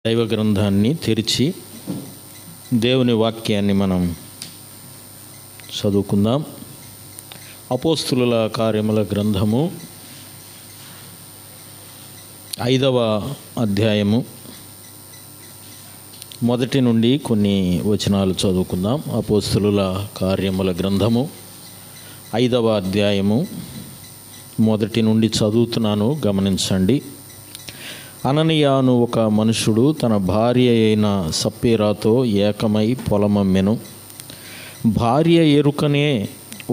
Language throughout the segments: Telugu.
దైవ గ్రంథాన్ని తెరిచి దేవుని వాక్యాన్ని మనం చదువుకుందాం. అపోస్తుల కార్యముల గ్రంథము 5వ అధ్యాయము మొదటి నుండి కొన్ని వచనాలు చదువుకుందాం. అపోస్తుల కార్యముల గ్రంథము 5వ అధ్యాయము మొదటి నుండి చదువుతున్నాను, గమనించండి. అననీయ అను ఒక మనుషుడు తన భార్య అయిన సప్పీరాతో ఏకమై పొలమమ్మెను. భార్య ఎరుకనే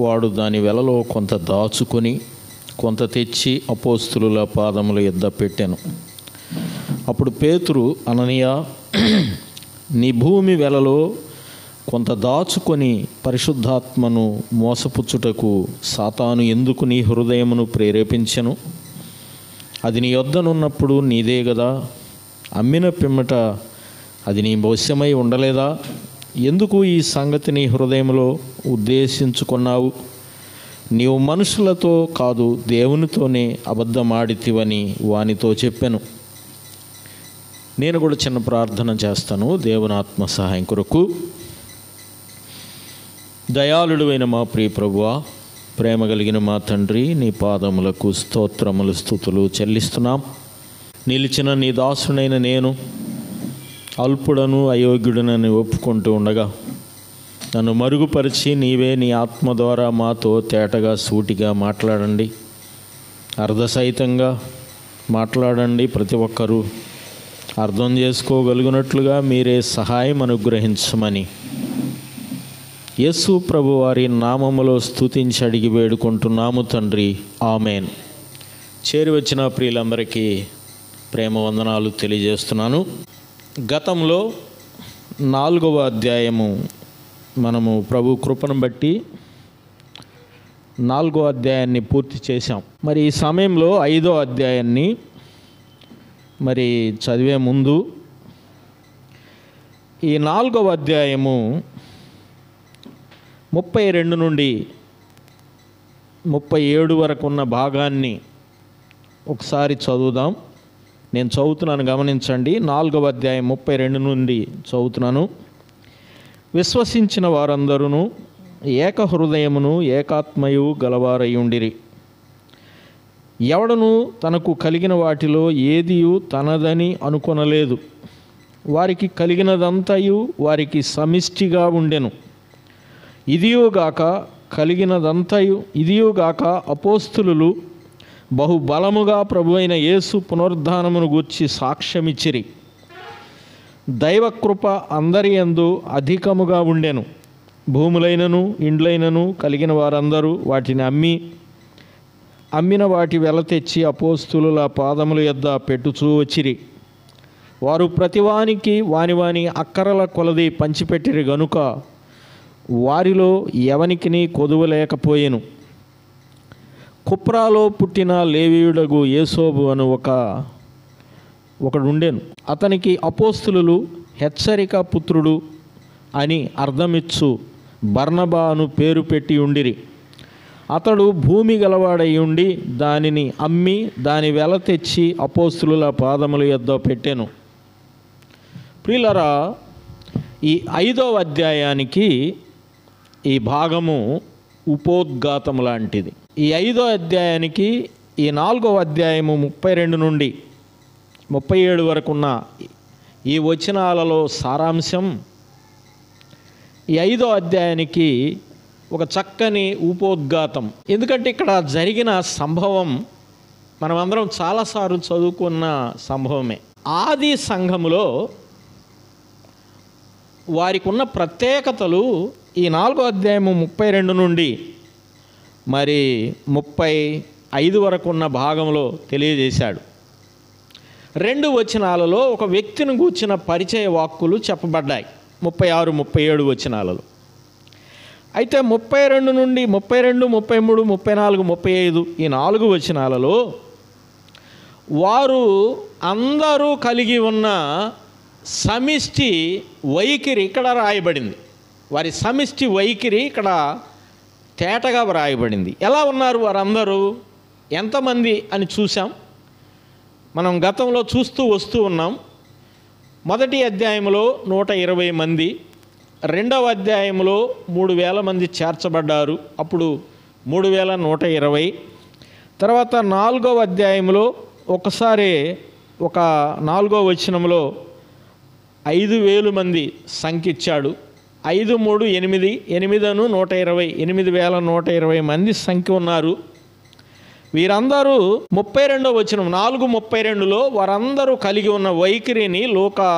వాడు దాని వెలలో కొంత దాచుకొని కొంత తెచ్చి అపోస్తుల పాదముల యొద్ద పెట్టెను. అప్పుడు పేతురు, అననీయ, నీ భూమి వెలలో కొంత దాచుకొని పరిశుద్ధాత్మను మోసపుచ్చుటకు సాతాను ఎందుకు నీ హృదయమును ప్రేరేపించెను? అది నీ యొద్దనున్నప్పుడు నీదే గదా. అమ్మిన పిమ్మట అది నీ వశమై ఉండలేదా? ఎందుకు ఈ సంగతి నీ హృదయంలో ఉద్దేశించుకున్నావు? నీవు మనుషులతో కాదు, దేవునితోనే అబద్ధమాడితివని వానితో చెప్పాను. నేను కూడా చిన్న ప్రార్థన చేస్తాను. దేవుని ఆత్మ సహాయం కొరకు. దయాళుడైన మా ప్రియ ప్రభువా, ప్రేమ కలిగిన మా తండ్రి, నీ పాదములకు స్తోత్రములు స్తుతులు చెల్లిస్తున్నాం. నిలిచిన నీ దాసునైన నేను అల్పుడను అయోగ్యుడనని ఒప్పుకుంటూ ఉండగా నన్ను మరుగుపరిచి నీవే నీ ఆత్మ ద్వారా మాతో తేటగా సూటిగా మాట్లాడండి, అర్ధసహితంగా మాట్లాడండి. ప్రతి ఒక్కరూ అర్థం చేసుకోగలిగినట్లుగా మీరే సహాయం అనుగ్రహించమని యేసు ప్రభు వారి నామములో స్తుతించి అడిగి వేడుకుంటున్నాము తండ్రి, ఆమెన్. చేరి వచ్చిన ప్రియులందరికీ ప్రేమ వందనాలు తెలియజేస్తున్నాను. గతంలో 4వ అధ్యాయము మనము ప్రభు కృపను బట్టి 4వ అధ్యాయాన్ని పూర్తి చేశాం. మరి ఈ సమయంలో 5వ అధ్యాయాన్ని మరి చదివే ముందు ఈ 4వ అధ్యాయము 32 నుండి 37 వరకు ఉన్న భాగాన్ని ఒకసారి చదువుదాం. నేను చదువుతున్నాను, గమనించండి. 4వ అధ్యాయం 32 నుండి చదువుతున్నాను. విశ్వసించిన వారందరూ ఏక హృదయమును ఏకాత్మయు గలవారయుండిరి. ఎవడను తనకు కలిగిన వాటిలో ఏదియు తనదని అనుకొనలేదు. వారికి కలిగినదంతయు వారికి సమిష్టిగా ఉండెను. ఇదియుగాక అపోస్తులు బహుబలముగా ప్రభువైన యేసు పునరుద్ధానమును గూర్చి సాక్ష్యమిచ్చిరి. దైవకృప అందరి యందు అధికముగా ఉండెను. భూములైనను ఇండ్లైనను కలిగిన వారందరూ వాటిని అమ్మిన వాటి వెల తెచ్చి అపోస్తుల పాదముల యొద్ద పెట్టుచూ వచ్చిరి. వారు ప్రతివానికి వాని అక్కరల కొలది పంచిపెట్టిరి గనుక వారిలో ఎవనికిని కొదువ లేకపోయెను. కుప్రాలో పుట్టిన లేవీయుడగు యేసోబు అను ఒకడుండెను. అతనికి అపోస్తులు హెచ్చరిక పుత్రుడు అని అర్థమిచ్చు బర్నబా అను పేరు పెట్టి ఉండిరి. అతడు భూమి గలవాడై ఉండి దానిని అమ్మి దాని వెల తెచ్చి అపోస్తుల పాదముల యొద్ద పెట్టెను. ప్రియులారా, ఈ 5వ అధ్యాయానికి ఈ భాగము ఉపోద్ఘాతం లాంటిది. ఈ 5వ అధ్యాయానికి ఈ 4వ అధ్యాయము 32 నుండి 37 వరకు ఉన్న ఈ వచనాలలో సారాంశం ఈ 5వ అధ్యాయానికి ఒక చక్కని ఉపోద్ఘాతం. ఎందుకంటే ఇక్కడ జరిగిన సంభవం మనమందరం చాలాసార్లు చదువుకున్న సంభవమే. ఆది సంఘములో వారికి ఉన్న ప్రత్యేకతలు ఈ 4వ అధ్యాయము 32 నుండి మరి 35 వరకు ఉన్న భాగంలో తెలియజేశాడు. 2 వచనాలలో ఒక వ్యక్తిని గూర్చిన పరిచయ వాక్కులు చెప్పబడ్డాయి 36, 37 వచనాలలో. అయితే 32 నుండి 32, 33, 34, 35 ఈ 4 వచనాలలో వారు అందరూ కలిగి ఉన్న సమిష్టి వైఖరి ఇక్కడ రాయబడింది. వారి సమిష్టి వైఖరి ఇక్కడ తేటగా వ్రాయబడింది. ఎలా ఉన్నారు వారందరూ, ఎంతమంది అని చూసాం. మనం గతంలో చూస్తూ వస్తూ ఉన్నాం. మొదటి అధ్యాయంలో 120 మంది, రెండవ అధ్యాయంలో 3000 మంది చేర్చబడ్డారు, అప్పుడు 3120. తర్వాత 4వ అధ్యాయంలో ఒకసారి ఒక 4వ వచనంలో 5000 మంది సంఖ్య ఇచ్చాడు. 5, 3, 8, 8 120, 8120 మంది సంఖ్య ఉన్నారు. వీరందరూ 32వ వచనం 4:32లో వారందరూ కలిగి ఉన్న వైఖరిని లూకా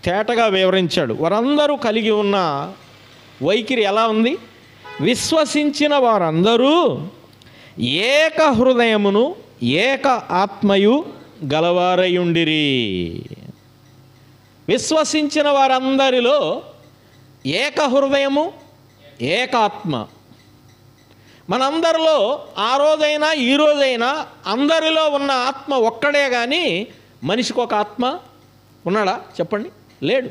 తేటగా వివరించాడు. వారందరూ కలిగి ఉన్న వైఖరి ఎలా ఉంది? విశ్వసించిన వారందరూ ఏక హృదయమును ఏక ఆత్మయు గలవారయుండిరి. విశ్వసించిన వారందరిలో ఏక హృదయము ఏక ఆత్మ. మనందరిలో ఆ రోజైనా ఈ రోజైనా అందరిలో ఉన్న ఆత్మ ఒక్కడే, కానీ మనిషికి ఒక ఆత్మ ఉన్నాడా చెప్పండి? లేడు.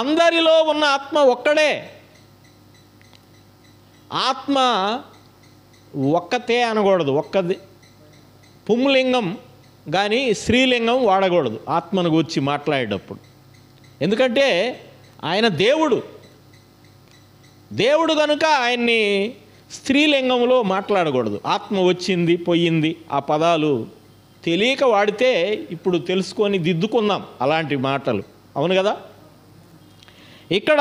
అందరిలో ఉన్న ఆత్మ ఒక్కడే. ఆత్మ ఒక్కతే అనకూడదు, ఒక్కది. పుంలింగం కానీ స్త్రీలింగం వాడకూడదు ఆత్మను గురించి మాట్లాడేటప్పుడు. ఎందుకంటే ఆయన దేవుడు కనుక ఆయన్ని స్త్రీలింగంలో మాట్లాడకూడదు. ఆత్మ వచ్చింది పోయింది ఆ పదాలు తెలియక వాడితే ఇప్పుడు తెలుసుకొని దిద్దుకుందాం అలాంటి మాటలు, అవును కదా? ఇక్కడ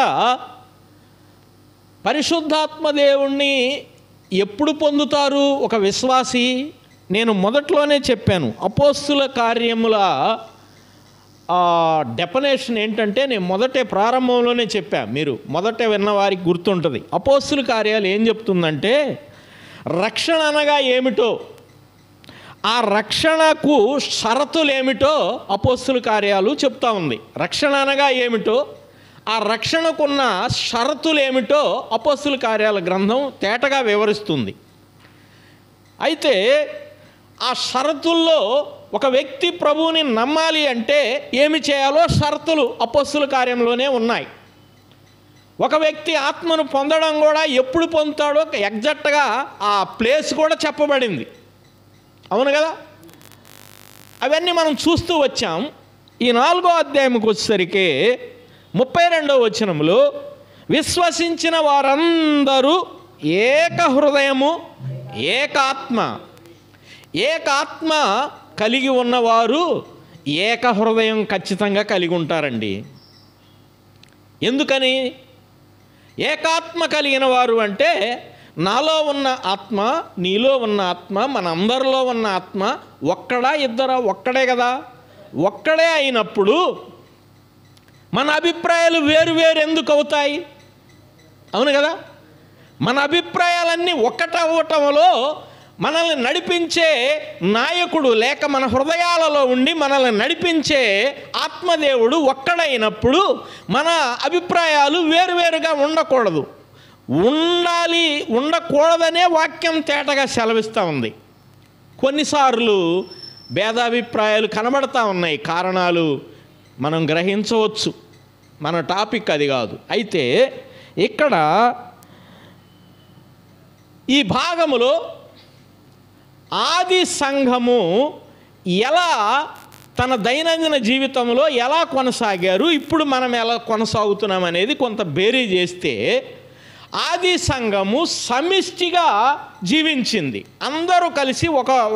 పరిశుద్ధాత్మ దేవుణ్ణి ఎప్పుడు పొందుతారు ఒక విశ్వాసి? నేను మొదట్లోనే చెప్పాను, అపోస్తుల కార్యముల డెఫినేషన్ ఏంటంటే నేను మొదటే ప్రారంభంలోనే చెప్పా, మీరు మొదట విన్న వారికి గుర్తుంటుంది. అపోస్తుల కార్యాలు ఏం చెప్తుందంటే రక్షణ అనగా ఏమిటో, ఆ రక్షణకు షరతులు ఏమిటో అపోస్తుల కార్యాలు చెప్తా ఉంది. రక్షణ అనగా ఏమిటో, ఆ రక్షణకున్న షరతులు ఏమిటో అపోస్తుల కార్యాల గ్రంథం తేటగా వివరిస్తుంది. అయితే ఆ షరతుల్లో ఒక వ్యక్తి ప్రభువుని నమ్మాలి అంటే ఏమి చేయాలో షరతులు అపోస్తుల కార్యంలోనే ఉన్నాయి. ఒక వ్యక్తి ఆత్మను పొందడం కూడా ఎప్పుడు పొందుతాడో ఎగ్జాక్ట్గా ఆ ప్లేస్ కూడా చెప్పబడింది, అవును కదా? అవన్నీ మనం చూస్తూ వచ్చాం. ఈ 4వ అధ్యాయంకి వచ్చేసరికి 32వ వచనంలో విశ్వసించిన వారందరూ ఏక హృదయము ఏక ఆత్మ కలిగి ఉన్నవారు ఏక హృదయం ఖచ్చితంగా కలిగి ఉంటారండి. ఎందుకని? ఏకాత్మ కలిగిన వారు అంటే నాలో ఉన్న ఆత్మ, నీలో ఉన్న ఆత్మ, మన అందరిలో ఉన్న ఆత్మ ఒక్కడా ఇద్దరా? ఒక్కడే కదా. ఒక్కడే అయినప్పుడు మన అభిప్రాయాలు వేరు వేరు ఎందుకు అవుతాయి? అవును కదా. మన అభిప్రాయాలన్నీ ఒక్కటవ్వటంలో మనల్ని నడిపించే నాయకుడు లేక మన హృదయాలలో ఉండి మనల్ని నడిపించే ఆత్మదేవుడు ఒక్కడైనప్పుడు మన అభిప్రాయాలు వేరువేరుగా ఉండకూడదు. ఉండకూడదనే వాక్యం తేటగా సెలవిస్తూ ఉంది. కొన్నిసార్లు భేదాభిప్రాయాలు కనబడతా ఉన్నాయి, కారణాలు మనం గ్రహించవచ్చు. మన టాపిక్ అది కాదు. అయితే ఇక్కడ ఈ భాగములో ఆది సంఘము ఎలా తన దైనందిన జీవితంలో ఎలా కొనసాగారు, ఇప్పుడు మనం ఎలా కొనసాగుతున్నాం అనేది కొంత బేరీ చేస్తే ఆది సంఘము సమిష్టిగా జీవించింది. అందరూ కలిసి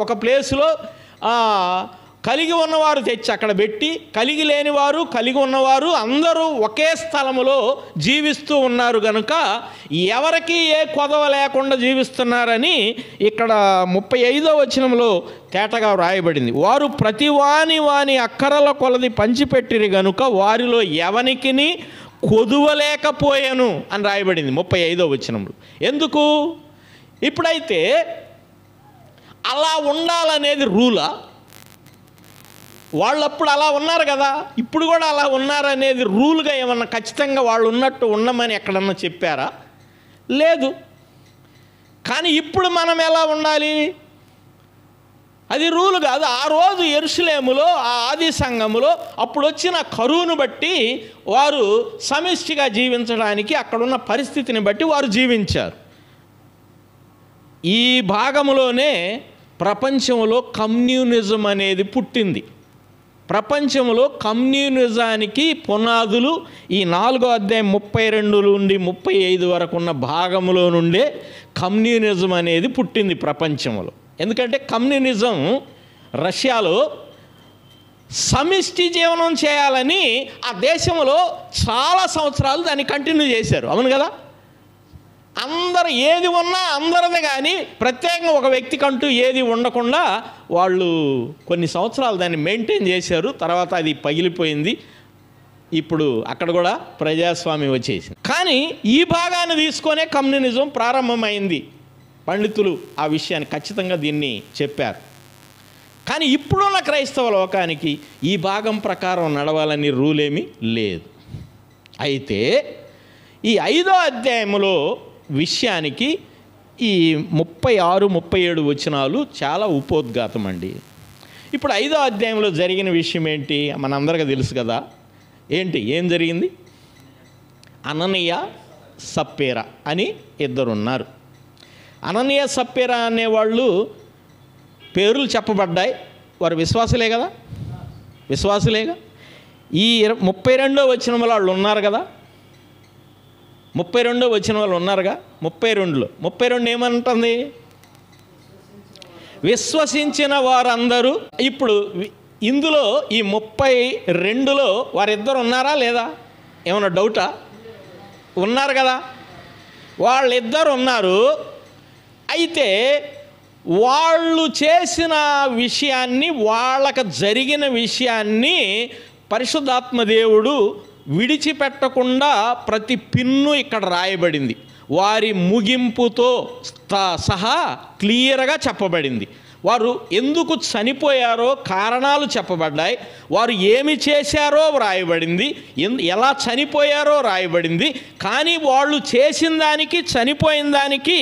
ఒక ప్లేస్లో కలిగి ఉన్నవారు తెచ్చి అక్కడ పెట్టి, కలిగి లేనివారు కలిగి ఉన్నవారు అందరూ ఒకే స్థలములో జీవిస్తూ ఉన్నారు కనుక ఎవరికి ఏ కొదవ లేకుండా జీవిస్తున్నారని ఇక్కడ 35వ వచనంలో తేటగా వ్రాయబడింది. వారు ప్రతి వాని అక్కరల కొలది పంచిపెట్టిరి గనుక వారిలో ఎవనికిని కొదువలేకపోయాను అని రాయబడింది 35వ వచనంలో. ఎందుకు? ఇప్పుడైతే అలా ఉండాలనేది రూలా? వాళ్ళప్పుడు అలా ఉన్నారు కదా, ఇప్పుడు కూడా అలా ఉన్నారనేది రూల్గా ఏమన్నా ఖచ్చితంగా వాళ్ళు ఉన్నట్టు ఉండమని ఎక్కడన్నా చెప్పారా? లేదు. కానీ ఇప్పుడు మనం ఎలా ఉండాలి? అది రూలు కాదు. ఆ రోజు యెరూషలేములో ఆ ఆది సంఘములో అప్పుడు వచ్చిన కరువును బట్టి వారు సమిష్టిగా జీవించడానికి అక్కడున్న పరిస్థితిని బట్టి వారు జీవించారు. ఈ భాగంలోనే ప్రపంచంలో కమ్యూనిజం అనేది పుట్టింది. ప్రపంచంలో కమ్యూనిజానికి పునాదులు ఈ 4వ అధ్యాయం 32 నుండి 35 వరకు ఉన్న భాగంలో నుండే కమ్యూనిజం అనేది పుట్టింది ప్రపంచంలో. ఎందుకంటే కమ్యూనిజం రష్యాలో సమిష్టి జీవనం చేయాలని ఆ దేశంలో చాలా సంవత్సరాలు దాన్ని కంటిన్యూ చేశారు. అవును కదా? అందరు ఏది ఉన్నా అందరిదే, కానీ ప్రత్యేకంగా ఒక వ్యక్తికంటూ ఏది ఉండకుండా వాళ్ళు కొన్ని సంవత్సరాలు దాన్ని మెయింటైన్ చేశారు. తర్వాత అది పగిలిపోయింది. ఇప్పుడు అక్కడ కూడా ప్రజాస్వామ్యం వచ్చేసింది. కానీ ఈ భాగాన్ని తీసుకొనే కమ్యూనిజం ప్రారంభమైంది. పండితులు ఆ విషయాన్ని ఖచ్చితంగా దీన్ని చెప్పారు. కానీ ఇప్పుడున్న క్రైస్తవ లోకానికి ఈ భాగం ప్రకారం నడవాలని రూల్ ఏమీ లేదు. అయితే ఈ 5వ అధ్యాయంలో విషయానికి ఈ 36, 37 వచనాలు చాలా ఉపోద్ఘాతం అండి. ఇప్పుడు 5వ అధ్యాయంలో జరిగిన విషయం ఏంటి మనందరికీ తెలుసు కదా. ఏం జరిగింది? అననీయ సప్పేరా అని ఇద్దరున్నారు. అననీయ సప్పేరా అనేవాళ్ళు పేర్లు చెప్పబడ్డాయి. వారు విశ్వాసులే కదా, విశ్వాసులేగా. ఈ 32వ వచనంలో వాళ్ళు ఉన్నారు కదా, 32వ వచనం వాళ్ళు ఉన్నారుగా. 32 ఏమంటుంది? విశ్వసించిన వారందరూ. ఇప్పుడు ఇందులో ఈ 32లో వారిద్దరు ఉన్నారా లేదా? ఏమన్నా డౌటా? ఉన్నారు కదా, వాళ్ళిద్దరు ఉన్నారు. అయితే వాళ్ళు చేసిన విషయాన్ని, వాళ్ళకు జరిగిన విషయాన్ని పరిశుద్ధాత్మ దేవుడు విడిచిపెట్టకుండా ప్రతి పిన్ను ఇక్కడ రాయబడింది. వారి ముగింపుతో సహా క్లియర్గా చెప్పబడింది. వారు ఎందుకు చనిపోయారో కారణాలు చెప్పబడ్డాయి. వారు ఏమి చేశారో రాయబడింది, ఎలా చనిపోయారో రాయబడింది. కానీ వాళ్ళు చేసిన దానికి, చనిపోయిన దానికి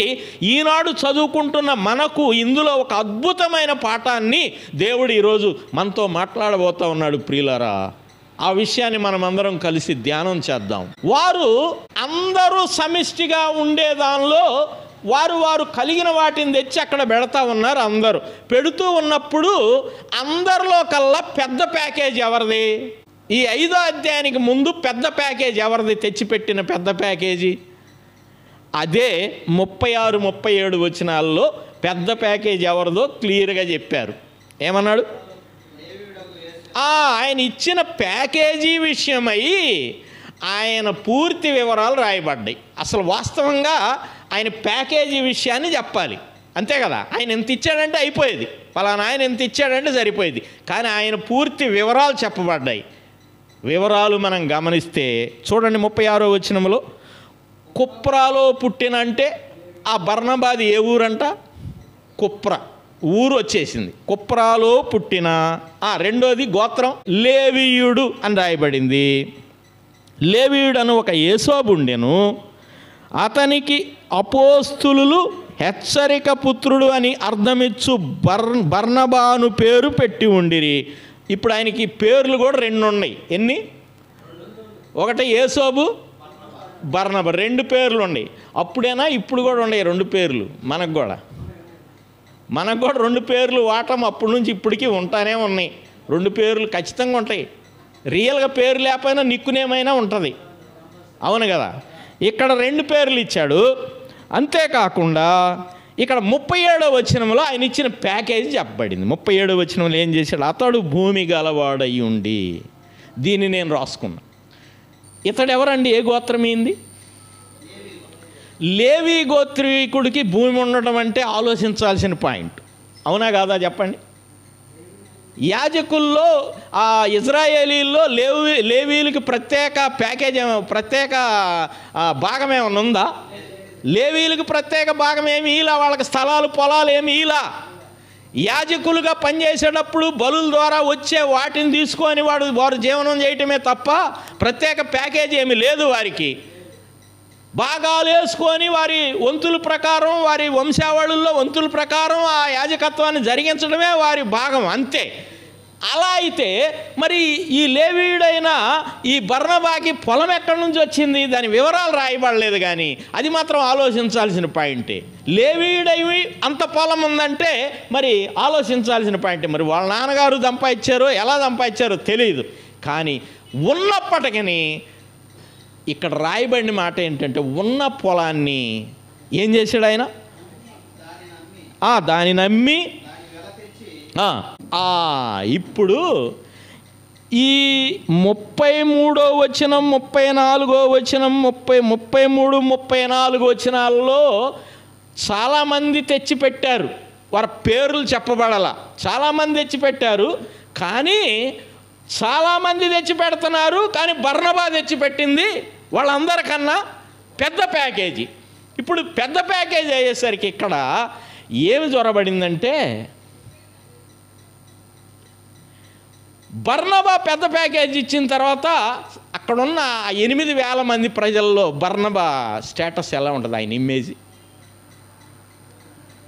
ఈనాడు చదువుకుంటున్న మనకు ఇందులో ఒక అద్భుతమైన పాఠాన్ని దేవుడు ఈరోజు మనతో మాట్లాడబోతా ఉన్నాడు. ప్రియులారా, ఆ విషయాన్ని మనమందరం కలిసి ధ్యానం చేద్దాం. వారు అందరూ సమిష్టిగా ఉండే దానిలో వారు కలిగిన వాటిని తెచ్చి అక్కడ పెడతా ఉన్నారు. అందరూ పెడుతూ ఉన్నప్పుడు అందరిలో కల్లా పెద్ద ప్యాకేజ్ ఎవరిది? ఈ 5వ అధ్యాయానికి ముందు పెద్ద ప్యాకేజ్ ఎవరిది? తెచ్చిపెట్టిన పెద్ద ప్యాకేజీ అదే 36, 37 వచనాల్లో పెద్ద ప్యాకేజ్ ఎవరిదో క్లియర్గా చెప్పారు. ఏమన్నాడు? ఆయన ఇచ్చిన ప్యాకేజీ విషయమై ఆయన పూర్తి వివరాలు రాయబడ్డాయి. అసలు వాస్తవంగా ఆయన ప్యాకేజీ విషయాన్ని చెప్పాలి, అంతే కదా. ఆయన ఎంత ఇచ్చాడంటే అయిపోయేది, పలానా ఆయన ఎంత ఇచ్చాడంటే సరిపోయేది. కానీ ఆయన పూర్తి వివరాలు చెప్పబడ్డాయి. వివరాలు మనం గమనిస్తే చూడండి, 36వ వచనంలో కుప్రాలో పుట్టినంటే ఆ బర్నబాది ఏ ఊరంట? కుప్రా ఊరు వచ్చేసింది. కుప్రాలో పుట్టిన. రెండోది గోత్రం లేవీయుడు అని రాయబడింది. లేవీయుడు అని ఒక యేసోబు ఉండెను. అతనికి అపోస్తులు హెచ్చరిక పుత్రుడు అని అర్థమిచ్చు బర్నబాను పేరు పెట్టి ఉండిరి. ఇప్పుడు ఆయనకి పేర్లు కూడా 2 ఉన్నాయి. ఎన్ని? ఒకటి యేసోబు, బర్నబా, 2 పేర్లు ఉన్నాయి. అప్పుడైనా ఇప్పుడు కూడా ఉన్నాయి 2 పేర్లు. మనకు కూడా 2 పేర్లు వాటం అప్పటి నుంచి ఇప్పటికీ ఉంటానే ఉన్నాయి. 2 పేర్లు ఖచ్చితంగా ఉంటాయి. రియల్గా పేరు లేకపోయినా నిక్కునేమైనా ఉంటుంది. అవును కదా. ఇక్కడ 2 పేర్లు ఇచ్చాడు. అంతేకాకుండా ఇక్కడ 37వ వచనంలో ఆయన ఇచ్చిన ప్యాకేజీ చెప్పబడింది. 37వ వచనంలో ఏం చేశాడు? అతడు భూమి గలవాడై ఉండి. దీన్ని నేను రాసుకున్నా. ఇతడు ఎవరండి? ఏ గోత్రం ఏంది? లేవి గోత్రీకుడికి భూమి ఉండడం అంటే ఆలోచించాల్సిన పాయింట్. అవునా కాదా చెప్పండి? యాజకుల్లో ఆ ఇజ్రాయేలీల్లో లేవీలకి ప్రత్యేక ప్యాకేజ్, ప్రత్యేక భాగం ఏమైనా ఉందా? లేవీలకు ప్రత్యేక భాగం ఏమి ఇలా, వాళ్ళకి స్థలాలు పొలాలు ఏమి ఇలా. యాజకులుగా పనిచేసేటప్పుడు బలుల ద్వారా వచ్చే వాటిని తీసుకొని వారు జీవనం చేయటమే తప్ప ప్రత్యేక ప్యాకేజీ ఏమి లేదు. వారికి భాగాలు వేసుకొని వారి వంతుల ప్రకారం, వారి వంశావళుల్లో వంతుల ప్రకారం ఆ యాజకత్వాన్ని జరిగించడమే వారి భాగం, అంతే. అలా అయితే మరి ఈ లేవీయుడైన ఈ బర్నబాకి పొలం ఎక్కడి నుంచి వచ్చింది, దాని వివరాలు రాయబడలేదు, కానీ అది మాత్రం ఆలోచించాల్సిన పాయింటే. లేవీయుడవి అంత పొలం ఉందంటే మరి ఆలోచించాల్సిన పాయింటే. మరి వాళ్ళ నాన్నగారు సంపాదించారో ఎలా సంపాదించారో తెలియదు, కానీ ఉన్నప్పటికీ ఇక్కడ రాయబడిన మాట ఏంటంటే ఉన్న పొలాన్ని ఏం చేశాడు ఆయన? దాన్ని నమ్మి. ఇప్పుడు ఈ 33వ వచనం, 34వ వచనం, 33, 34 వచనాల్లో చాలామంది తెచ్చిపెట్టారు. వారి పేర్లు చెప్పబడాల. చాలామంది తెచ్చిపెట్టారు, కానీ చాలామంది తెచ్చిపెడుతున్నారు, కానీ బర్నబా తెచ్చిపెట్టింది వాళ్ళందరికన్నా పెద్ద ప్యాకేజీ. ఇప్పుడు పెద్ద ప్యాకేజీ అయ్యేసరికి ఇక్కడ ఏమి జొరబడిందంటే, బర్నబా పెద్ద ప్యాకేజ్ ఇచ్చిన తర్వాత అక్కడున్న 8,000 మంది ప్రజల్లో బర్నబా స్టేటస్ ఎలా ఉంటుంది? ఆయన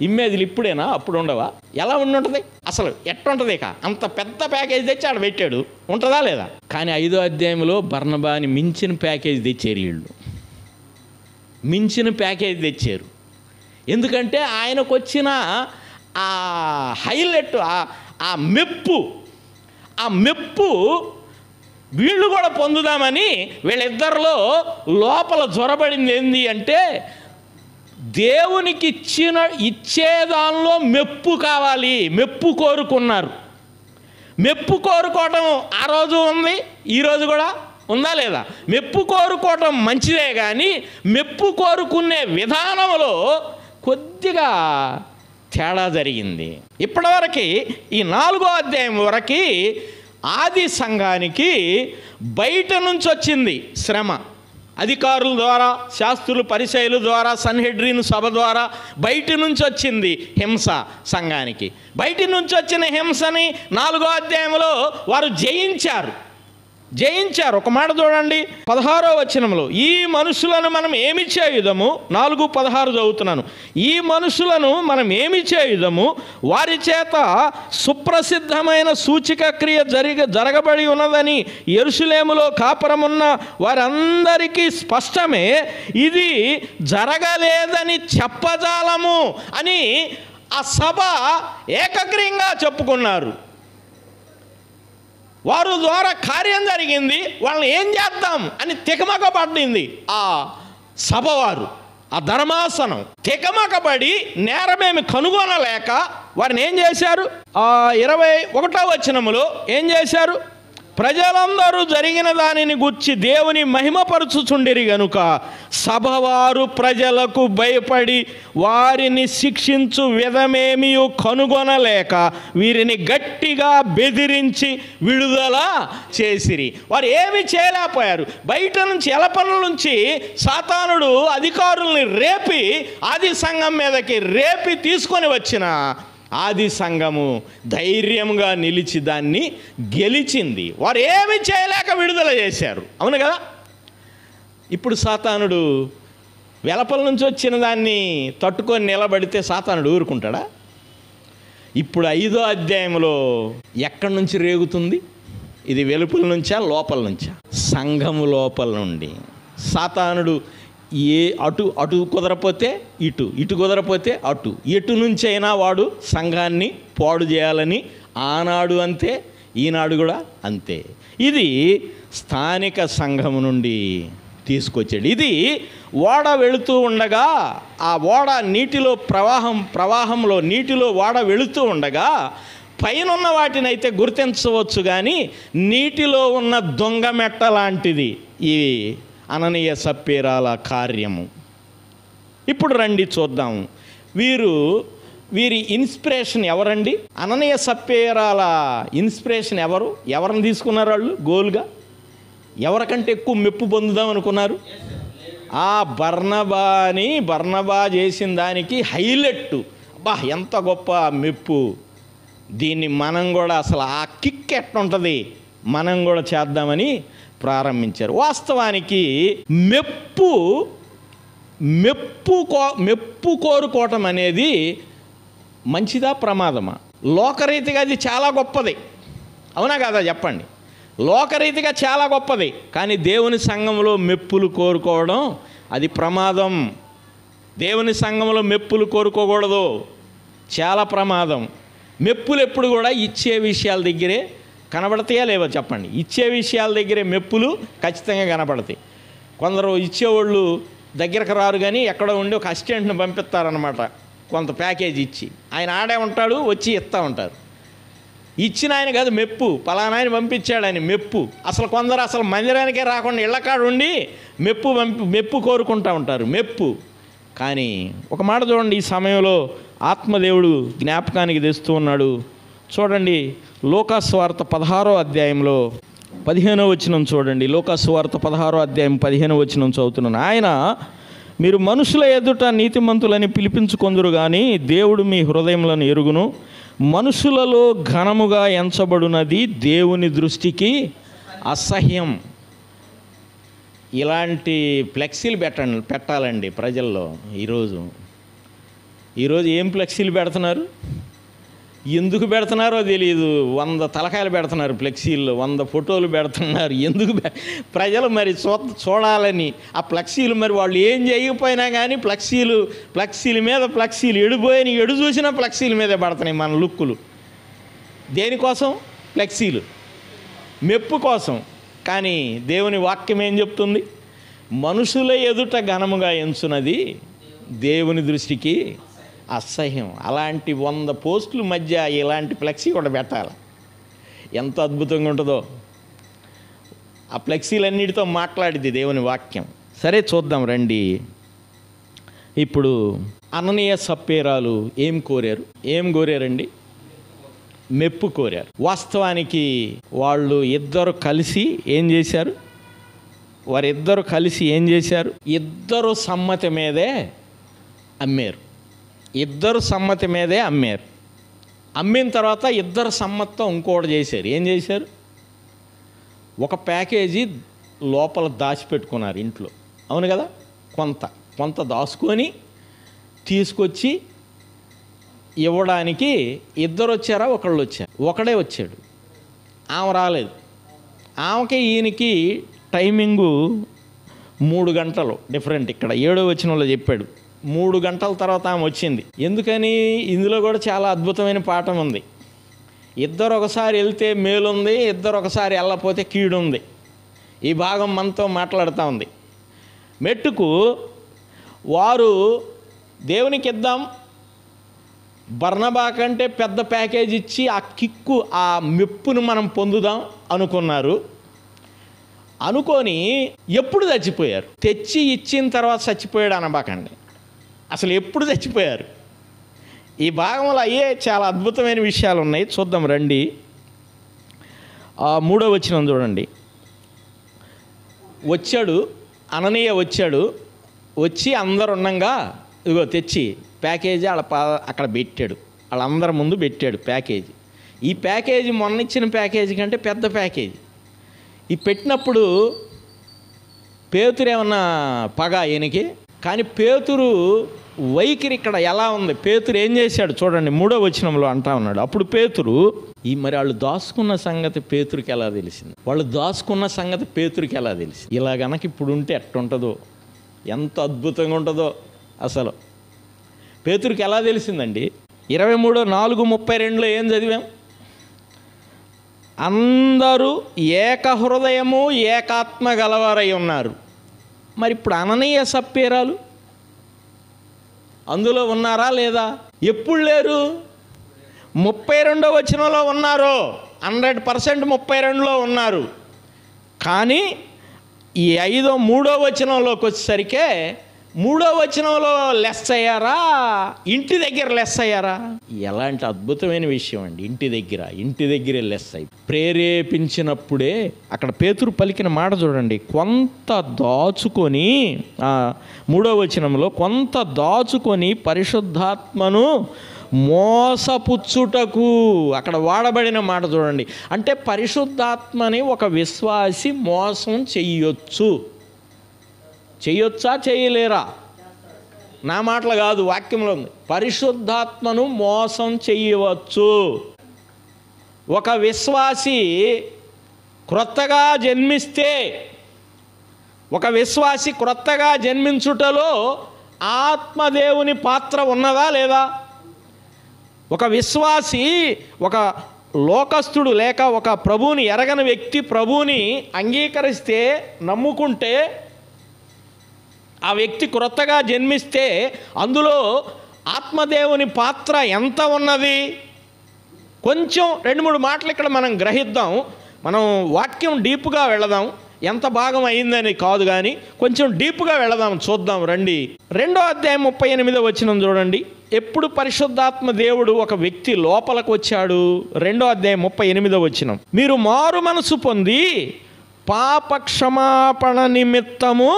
ఇమేజ్లు ఇప్పుడేనా, అప్పుడు ఉండవా? ఎలా ఉండుంటుంది అసలు? ఎట్టుంటుంది? ఇక అంత పెద్ద ప్యాకేజ్ తెచ్చి ఆడ పెట్టాడు, ఉంటుందా లేదా? కానీ 5వ అధ్యాయంలో బర్నబాని మించిన ప్యాకేజ్ తెచ్చారు వీళ్ళు. మించిన ప్యాకేజ్ తెచ్చారు. ఎందుకంటే ఆయనకు వచ్చిన ఆ హైలైట్, ఆ మెప్పు వీళ్ళు కూడా పొందుదామని వీళ్ళిద్దరిలో లోపల జొరబడింది. ఏంది అంటే, దేవునికి ఇచ్చేదానిలో మెప్పు కావాలి, మెప్పు కోరుకున్నారు. మెప్పు కోరుకోవటం ఆ రోజు ఉంది, ఈరోజు కూడా ఉందా లేదా? మెప్పు కోరుకోవటం మంచిదే, కానీ మెప్పు కోరుకునే విధానంలో కొద్దిగా తేడా జరిగింది. ఇప్పటివరకు ఈ 4వ అధ్యాయం వరకు ఆది సంఘానికి బయట నుంచి వచ్చింది శ్రమ. అధికారుల ద్వారా, శాస్త్రులు, పరిసయ్యుల ద్వారా, సన్హెడ్రిన్ సభ ద్వారా బయట నుంచి వచ్చింది హింస సంఘానికి. బయట నుంచి వచ్చిన హింసని 4వ అధ్యాయంలో వారు జయించారు. ఒక మాట చూడండి, 16వ వచనంలో, ఈ మనుషులను మనం ఏమి చేయుదము, 4:16 చదువుతున్నాను. ఈ మనుషులను మనం ఏమి చేయుదము, వారి చేత సుప్రసిద్ధమైన సూచిక క్రియ జరగబడి ఉన్నదని యెరూషలేములో కాపురమున్న వారందరికీ స్పష్టమే, ఇది జరగలేదని చెప్పజాలము అని ఆ సభ ఏకగ్రీయంగా చెప్పుకున్నారు. వారు ద్వారా కార్యం జరిగింది, వాళ్ళని ఏం చేద్దాం అని తికమకపడింది ఆ సభవారు. ఆ ధర్మాసనం తికమకబడి నేరమేమి కనుగొనలేక వారిని ఏం చేశారు? 21వ వచనములో ఏం చేశారు? ప్రజలందరూ జరిగిన దానిని గూర్చి దేవుని మహిమపరచుచుండిరి గనుక సభవారు ప్రజలకు భయపడి వారిని శిక్షించు విధమేమీ కనుగొనలేక వీరిని గట్టిగా బెదిరించి విడుదల చేసిరి. వారు ఏమీ చేయలేకపోయారు. బయట నుంచి ఎలపనుల నుంచి సాతానుడు అధికారుల్ని రేపి ఆది సంఘం మీదకి తీసుకొని వచ్చిన ఆది సంఘము ధైర్యంగా నిలిచి దాన్ని గెలిచింది. వారు ఏమి చేయలేక విడుదల చేశారు. అవును కదా? ఇప్పుడు సాతానుడు వెలపల నుంచి వచ్చిన దాన్ని తట్టుకొని నిలబడితే సాతానుడు ఊరుకుంటాడా? ఇప్పుడు 5వ అధ్యాయంలో ఎక్కడి నుంచి రేగుతుంది? ఇది వెలుపల నుంచా, లోపల నుంచా? సంఘము లోపల నుండి. సాతానుడు అటు కుదరపోతే ఇటు కుదరపోతే అటు, ఎటు నుంచైనా వాడు సంఘాన్ని పాడు చేయాలని ఆనాడు అంతే, ఈనాడు కూడా అంతే. ఇది స్థానిక సంఘము నుండి తీసుకొచ్చాడు. ఇది ఓడ వెళుతూ ఉండగా, ఆ ఓడ నీటిలో ప్రవాహంలో నీటిలో ఓడ వెళుతూ ఉండగా పైనున్న వాటిని అయితే గుర్తించవచ్చు, కానీ నీటిలో ఉన్న దొంగ మెట్ట లాంటిది ఈ అననీయ సప్పీరాల కార్యము. ఇప్పుడు రండి చూద్దాం, వీరి ఇన్స్పిరేషన్ ఎవరండి? అననీయ సప్పీరాల ఇన్స్పిరేషన్ ఎవరిని తీసుకున్నారు వాళ్ళు గోల్గా? ఎవరికంటే ఎక్కువ మెప్పు పొందుదాం అనుకున్నారు? ఆ బర్నబా చేసిన దానికి హైలైట్. అబ్బా ఎంత గొప్ప మెప్పు! దీన్ని మనం కూడా అసలు ఆ కిక్ ఎట్టుంటుంది, మనం కూడా చేద్దామని ప్రారంభించారు. వాస్తవానికి మెప్పు కోరుకోవటం అనేది మంచిదా ప్రమాదమా? లోకరీతిగా అది చాలా గొప్పది, అవునా కాదా చెప్పండి? లోకరీతిగా చాలా గొప్పది, కానీ దేవుని సంఘంలో మెప్పులు కోరుకోవడం అది ప్రమాదం. దేవుని సంఘంలో మెప్పులు కోరుకోకూడదు, చాలా ప్రమాదం. మెప్పులు ఎప్పుడు కూడా ఇచ్చే విషయాల దగ్గరే కనబడతాయా లేవో చెప్పండి? ఇచ్చే విషయాల దగ్గరే మెప్పులు ఖచ్చితంగా కనబడతాయి. కొందరు ఇచ్చేవాళ్ళు దగ్గరకు రారు, కానీ ఎక్కడో ఉండి ఒక అసిస్టెంట్ని పంపిస్తారనమాట, కొంత ప్యాకేజ్ ఇచ్చి. ఆయన ఆడే ఉంటాడు, వచ్చి ఇస్తూ ఉంటారు. ఇచ్చిన ఆయన కాదు మెప్పు, పలానా ఆయన పంపించాడు అని మెప్పు. అసలు కొందరు అసలు మందిరానికే రాకుండా ఇళ్ళకాడు ఉండి మెప్పు కోరుకుంటూ ఉంటారు, మెప్పు. కానీ ఒక మాట చూడండి, ఈ సమయంలో ఆత్మదేవుడు జ్ఞాపకానికి తెస్తూ ఉన్నాడు. చూడండి, లూకాసు వార్త 16వ అధ్యాయంలో 15వ వచనం చూడండి. లూకాసు వార్త 16వ అధ్యాయం 15వ వచనం చదువుతున్నాను. ఆయన, మీరు మనుషుల ఎదుట నీతిమంతులని పిలిపించుకొందురు కానీ దేవుడు మీ హృదయములను ఎరుగును. మనుషులలో ఘనముగా ఎంచబడినది దేవుని దృష్టికి అసహ్యం. ఇలాంటి ఫ్లెక్సీలు పెట్టాలండి ప్రజల్లో. ఈరోజు ఏం ఫ్లెక్సీలు పెడుతున్నారు, ఎందుకు పెడుతున్నారో తెలియదు. 100 తలకాయలు పెడుతున్నారు ఫ్లెక్సీల్లో, 100 ఫోటోలు పెడుతున్నారు. ఎందుకు ప్రజలు మరి చూడాలని ఆ ఫ్లెక్సీలు. మరి వాళ్ళు ఏం చేయకపోయినా కానీ ఫ్లెక్సీల మీద ఫ్లెక్సీలు ఎడిపోయిన ఎడు చూసినా ఫ్లెక్సీల మీదే పడుతున్నాయి మన లుక్కులు. దేనికోసం? ఫ్లెక్సీలు, మెప్పు కోసం. కానీ దేవుని వాక్యం ఏం చెప్తుంది? మనుషుల ఎదుట ఘనముగా ఎంచున్నది దేవుని దృష్టికి అసహ్యం. అలాంటి 100 పోస్టుల మధ్య ఇలాంటి ఫ్లెక్సీ కూడా పెట్టాలి. ఎంత అద్భుతంగా ఉంటుందో. ఆ ఫ్లెక్సీలన్నిటితో మాట్లాడింది దేవుని వాక్యం. సరే, చూద్దాం రండి. ఇప్పుడు అననీయ సప్పేరాలు ఏం కోరారండి? మెప్పు కోరారు. వాస్తవానికి వారిద్దరూ కలిసి ఏం చేశారు? ఇద్దరు సమ్మతి మీదే అమ్మారు. అమ్మిన తర్వాత ఇద్దరు సమ్మతితో ఇంకోటి చేశారు. ఏం చేశారు? ఒక ప్యాకేజీ లోపల దాచిపెట్టుకున్నారు ఇంట్లో, అవును కదా? కొంత దాచుకొని తీసుకొచ్చి ఇవ్వడానికి ఇద్దరు వచ్చారా, ఒకళ్ళు వచ్చారు? ఒకడే వచ్చాడు, ఆమె రాలేదు. ఆమెకి ఈయనకి టైమింగు 3 గంటలు డిఫరెంట్. ఇక్కడ 7వ వచనంలో చెప్పాడు 3 గంటల తర్వాత ఆమె వచ్చింది. ఎందుకని? ఇందులో కూడా చాలా అద్భుతమైన పాఠం ఉంది. ఇద్దరు ఒకసారి వెళ్తే మేలుంది, ఇద్దరు ఒకసారి వెళ్ళకపోతే కీడుంది. ఈ భాగం మనతో మాట్లాడుతూ ఉంది. మెట్టుకు వారు దేవునికి ఇద్దాం, బర్నబా కంటే పెద్ద ప్యాకేజ్ ఇచ్చి ఆ కిక్కు, ఆ మెప్పును మనం పొందుదాం అనుకున్నారు. అనుకొని ఎప్పుడు చచ్చిపోయారు? తెచ్చి ఇచ్చిన తర్వాత చచ్చిపోయాడు అనబాకండి. అసలు ఎప్పుడు చచ్చిపోయారు? ఈ భాగంలో చాలా అద్భుతమైన విషయాలు ఉన్నాయి. చూద్దాం రండి. 3వ వచనం చూడండి. అననీయ వచ్చి అందరు ఉండగా ఇదిగో తెచ్చి ప్యాకేజీ అక్కడ పెట్టాడు. వాళ్ళందరి ముందు పెట్టాడు ప్యాకేజీ. ఈ ప్యాకేజీ మొన్న ఇచ్చిన ప్యాకేజీ కంటే పెద్ద ప్యాకేజీ. ఈ పెట్టినప్పుడు పేతురు ఏమన్నా పగ ఈయనకి? కానీ పేతురు వైఖరి ఇక్కడ ఎలా ఉంది? పేతురు ఏం చేశాడు చూడండి. 3వ వచనంలో అంటా ఉన్నాడు. అప్పుడు పేతురు, మరి వాళ్ళు దాచుకున్న సంగతి పేతురికి ఎలా తెలిసింది? ఇలా గనక ఇప్పుడు ఉంటే ఎట్టుంటుందో, ఎంత అద్భుతంగా ఉంటుందో అసలు. పేతురికి ఎలా తెలిసిందండి? 23:4-32లో ఏం చదివాం? అందరూ ఏక హృదయము ఏకాత్మ గలవారై ఉన్నారు. మరి ఇప్పుడు అననీయ సప్పేరాలు అందులో ఉన్నారా లేదా? ఎప్పుడు లేరు? 32వ వచనంలో ఉన్నారు. 100% 32లో ఉన్నారు. కానీ ఈ 3వ వచనంలోకి వచ్చేసరికి 3వ వచనంలో లెస్ అయ్యారా, ఇంటి దగ్గర లెస్ అయ్యారా? ఎలాంటి అద్భుతమైన విషయం అండి. ఇంటి దగ్గరే లెస్ అయ్యి ప్రేరేపించినప్పుడే. అక్కడ పేతురు పలికిన మాట చూడండి. కొంత దాచుకొని, 3వ వచనంలో కొంత దాచుకొని పరిశుద్ధాత్మను మోసపుచ్చుటకు, అక్కడ వాడబడిన మాట చూడండి. అంటే పరిశుద్ధాత్మని ఒక విశ్వాసి మోసం చెయ్యొచ్చా చేయలేరా? నా మాటలు కాదు, వాక్యంలో ఉంది. పరిశుద్ధాత్మను మోసం చెయ్యవచ్చు. ఒక విశ్వాసి క్రొత్తగా జన్మిస్తే, ఒక విశ్వాసి క్రొత్తగా జన్మించుటలో ఆత్మదేవుని పాత్ర ఉన్నదా లేదా? ఒక విశ్వాసి, ఒక లోకస్తుడు లేక ఒక ప్రభువుని ఎరగని వ్యక్తి ప్రభువుని అంగీకరిస్తే, నమ్ముకుంటే, ఆ వ్యక్తి క్రొత్తగా జన్మిస్తే అందులో ఆత్మదేవుని పాత్ర ఎంత ఉన్నది? కొంచెం 2-3 మాటలు ఇక్కడ మనం గ్రహిద్దాం. మనం వాక్యం డీప్గా వెళదాం. ఎంత భాగం అయిందని కాదు కానీ కొంచెం డీప్గా వెళదాం, చూద్దాం రండి. 2వ అధ్యాయం 38వ వచనం చూడండి. ఎప్పుడు పరిశుద్ధాత్మ దేవుడు ఒక వ్యక్తి లోపలికి వచ్చాడు? 2వ అధ్యాయం 38వ వచనం. మీరు మారు మనసు పొంది పాప క్షమాపణ నిమిత్తము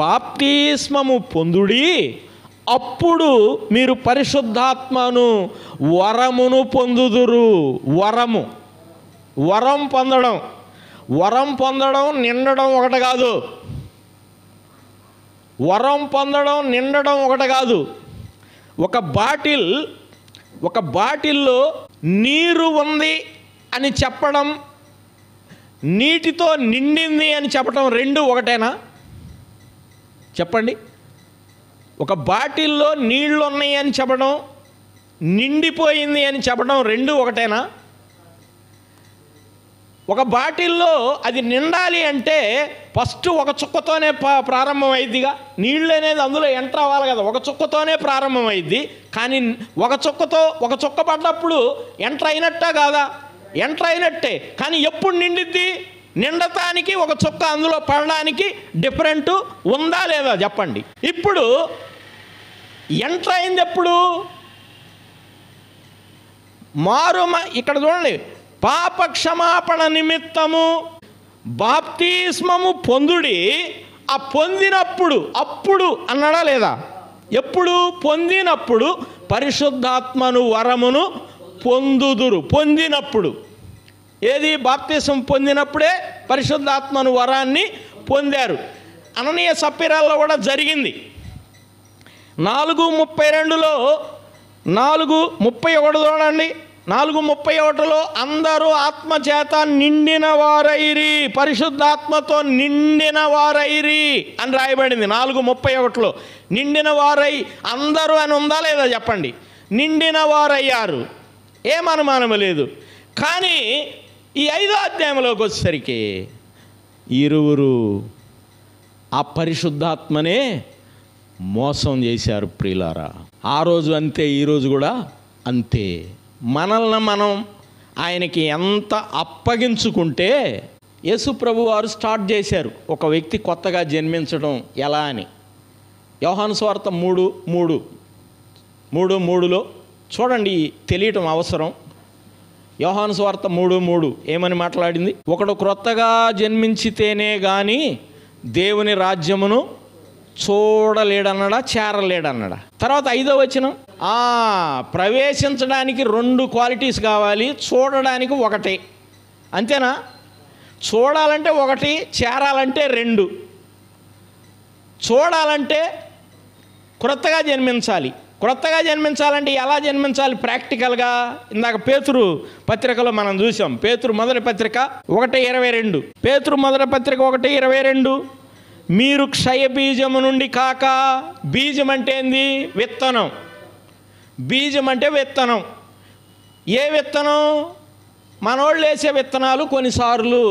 బాప్తిస్మము పొందుడి, అప్పుడు మీరు పరిశుద్ధాత్మను వరమును పొందుదురు. వరం పొందడం నిండడం ఒకటి కాదు. వరం పొందడం నిండడం ఒకటి కాదు. ఒక బాటిల్లో నీరు ఉంది అని చెప్పడం, నీటితో నిండింది అని చెప్పడం రెండు ఒకటేనా? చెప్పండి. ఒక బాటిల్లో నీళ్ళు ఉన్నాయి అని చెప్పడం, నిండిపోయింది అని చెప్పడం రెండు ఒకటేనా? ఒక బాటిల్లో అది నిండాలి అంటే ఫస్ట్ ఒక చుక్కతోనే ప్రారంభం అయిందిగా. నీళ్ళు అనేది అందులో ఎంటర్ అవ్వాలి కదా, ఒక చుక్కతోనే ప్రారంభం అయింది. కానీ ఒక చుక్క పడ్డప్పుడు ఎంటర్ అయినట్టా కాదా? ఎంటర్ అయినట్టే. కానీ ఎప్పుడు నిండిద్ది? నిండటానికి ఒక చుక్క అందులో పడడానికి డిఫరెంట్ ఉందా లేదా చెప్పండి. ఇప్పుడు ఎంటర్ అయింది ఎప్పుడు? ఇక్కడ చూడండి, పాప క్షమాపణ నిమిత్తము బాప్తిస్మము పొందుడి. ఆ పొందినప్పుడు, అప్పుడు అన్నాడా లేదా? ఎప్పుడు? పొందినప్పుడు పరిశుద్ధాత్మను వరమును పొందుదురు. పొందినప్పుడు ఏది? బాప్తిస్మం పొందినప్పుడే పరిశుద్ధాత్మను వరాన్ని పొందారు. అననీయ సప్పీరాల్లో కూడా జరిగింది. 4:32లో 4:31 చూడండి. 4:31లో అందరూ ఆత్మచేత నిండిన వారైరి, పరిశుద్ధాత్మతో నిండిన వారైరి అని రాయబడింది. 4:31లో నిండిన వారై అందరూ అని ఉందా లేదా చెప్పండి. నిండిన వారయ్యారు, ఏం అనుమానం లేదు. కానీ ఈ 5వ అధ్యాయంలోకి వచ్చేసరికి ఇరువురు ఆ పరిశుద్ధాత్మనే మోసం చేశారు ప్రియులారా. ఆ రోజు అంతే, ఈరోజు కూడా అంతే. మనల్ని మనం ఆయనకి ఎంత అప్పగించుకుంటే, యేసు ప్రభు వారు స్టార్ట్ చేశారు ఒక వ్యక్తి కొత్తగా జన్మించడం ఎలా అని. యోహాను సువార్త 3:3లో చూడండి, తెలియటం అవసరం. యోహాను సువార్త 3:3 ఏమని మాట్లాడింది? ఒకడు క్రొత్తగా జన్మించితేనే కానీ దేవుని రాజ్యమును చూడలేడన్నాడా, చేరలేడన్నాడా? తర్వాత 5వ వచనం, ప్రవేశించడానికి 2 క్వాలిటీస్ కావాలి, చూడడానికి 1. అంతేనా? చూడాలంటే 1, చేరాలంటే 2. చూడాలంటే క్రొత్తగా జన్మించాలి. క్రొత్తగా జన్మించాలంటే ఎలా జన్మించాలి ప్రాక్టికల్గా? ఇందాక పేతురు పత్రికలో మనం చూసాం. పేతురు మొదటి పత్రిక 1:22. పేతురు మొదటి పత్రిక 1:22, మీరు క్షయ బీజము నుండి కాక, బీజం అంటే ఏంది? విత్తనం. బీజం అంటే విత్తనం. ఏ విత్తనం? మనోళ్ళు వేసే విత్తనాలు కొన్నిసార్లు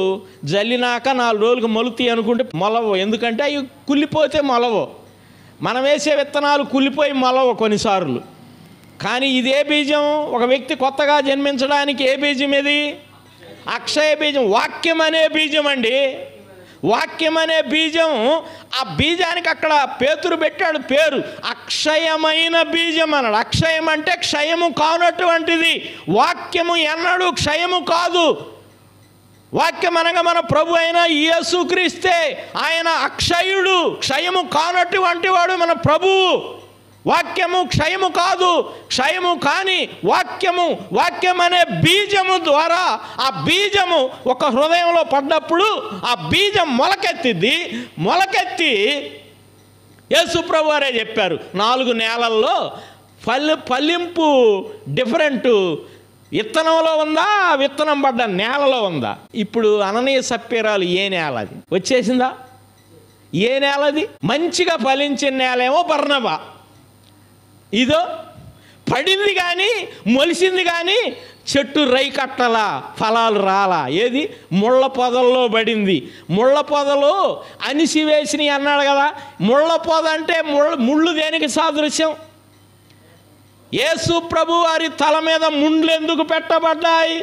జల్లినాక 4 రోజులకు మొలుతాయి అనుకుంటే మొలవు. ఎందుకంటే అవి కుళ్ళిపోతే మొలవు. మనం వేసే విత్తనాలు కుళ్ళిపోయి మొలవు కొన్నిసార్లు. కానీ ఇదే బీజం, ఒక వ్యక్తి కొత్తగా జన్మించడానికి ఏ బీజం ఇది? అక్షయ బీజం. వాక్యం అనే బీజం అండి. వాక్యం అనే బీజం. ఆ బీజానికి అక్కడ పేతురు పెట్టాడు పేరు, అక్షయమైన బీజం అన్నాడు. అక్షయం అంటే క్షయము కానటువంటిది. వాక్యము ఎన్నడూ క్షయము కాదు. వాక్యం అనగా మన ప్రభు అయిన యేసుక్రీస్తే. ఆయన అక్షయుడు, క్షయము కానటువంటి వాడు మన ప్రభువు. వాక్యము క్షయము కాదు. క్షయము కాని వాక్యం అనే బీజము ద్వారా, ఆ బీజము ఒక హృదయంలో పడ్డప్పుడు ఆ బీజం మొలకెత్తిద్ది. మొలకెత్తి యేసు ప్రభు వారే చెప్పారు, 4 నేలల్లో ఫలింపు డిఫరెంట్. విత్తనంలో ఉందా, విత్తనం పడ్డ నేలలో ఉందా? ఇప్పుడు అననీయ సప్పీరాలు ఏ నేల అది వచ్చేసిందా? ఏ నేలది? మంచిగా ఫలించిన నేలేమో బర్నబా. ఇదో పడింది కానీ మొలిసింది కానీ చెట్టు రైకట్టలా, ఫలాలు రాలా. ఏది? ముళ్ళ పొదల్లో పడింది. ముళ్ళ పొదలు అనిసివేసినవి అన్నాడు కదా. ముళ్ళ పొద అంటే ముళ్ళు దేనికి సాదృశ్యం? యేసు ప్రభు వారి తల మీద ముండ్లు ఎందుకు పెట్టబడ్డాయి?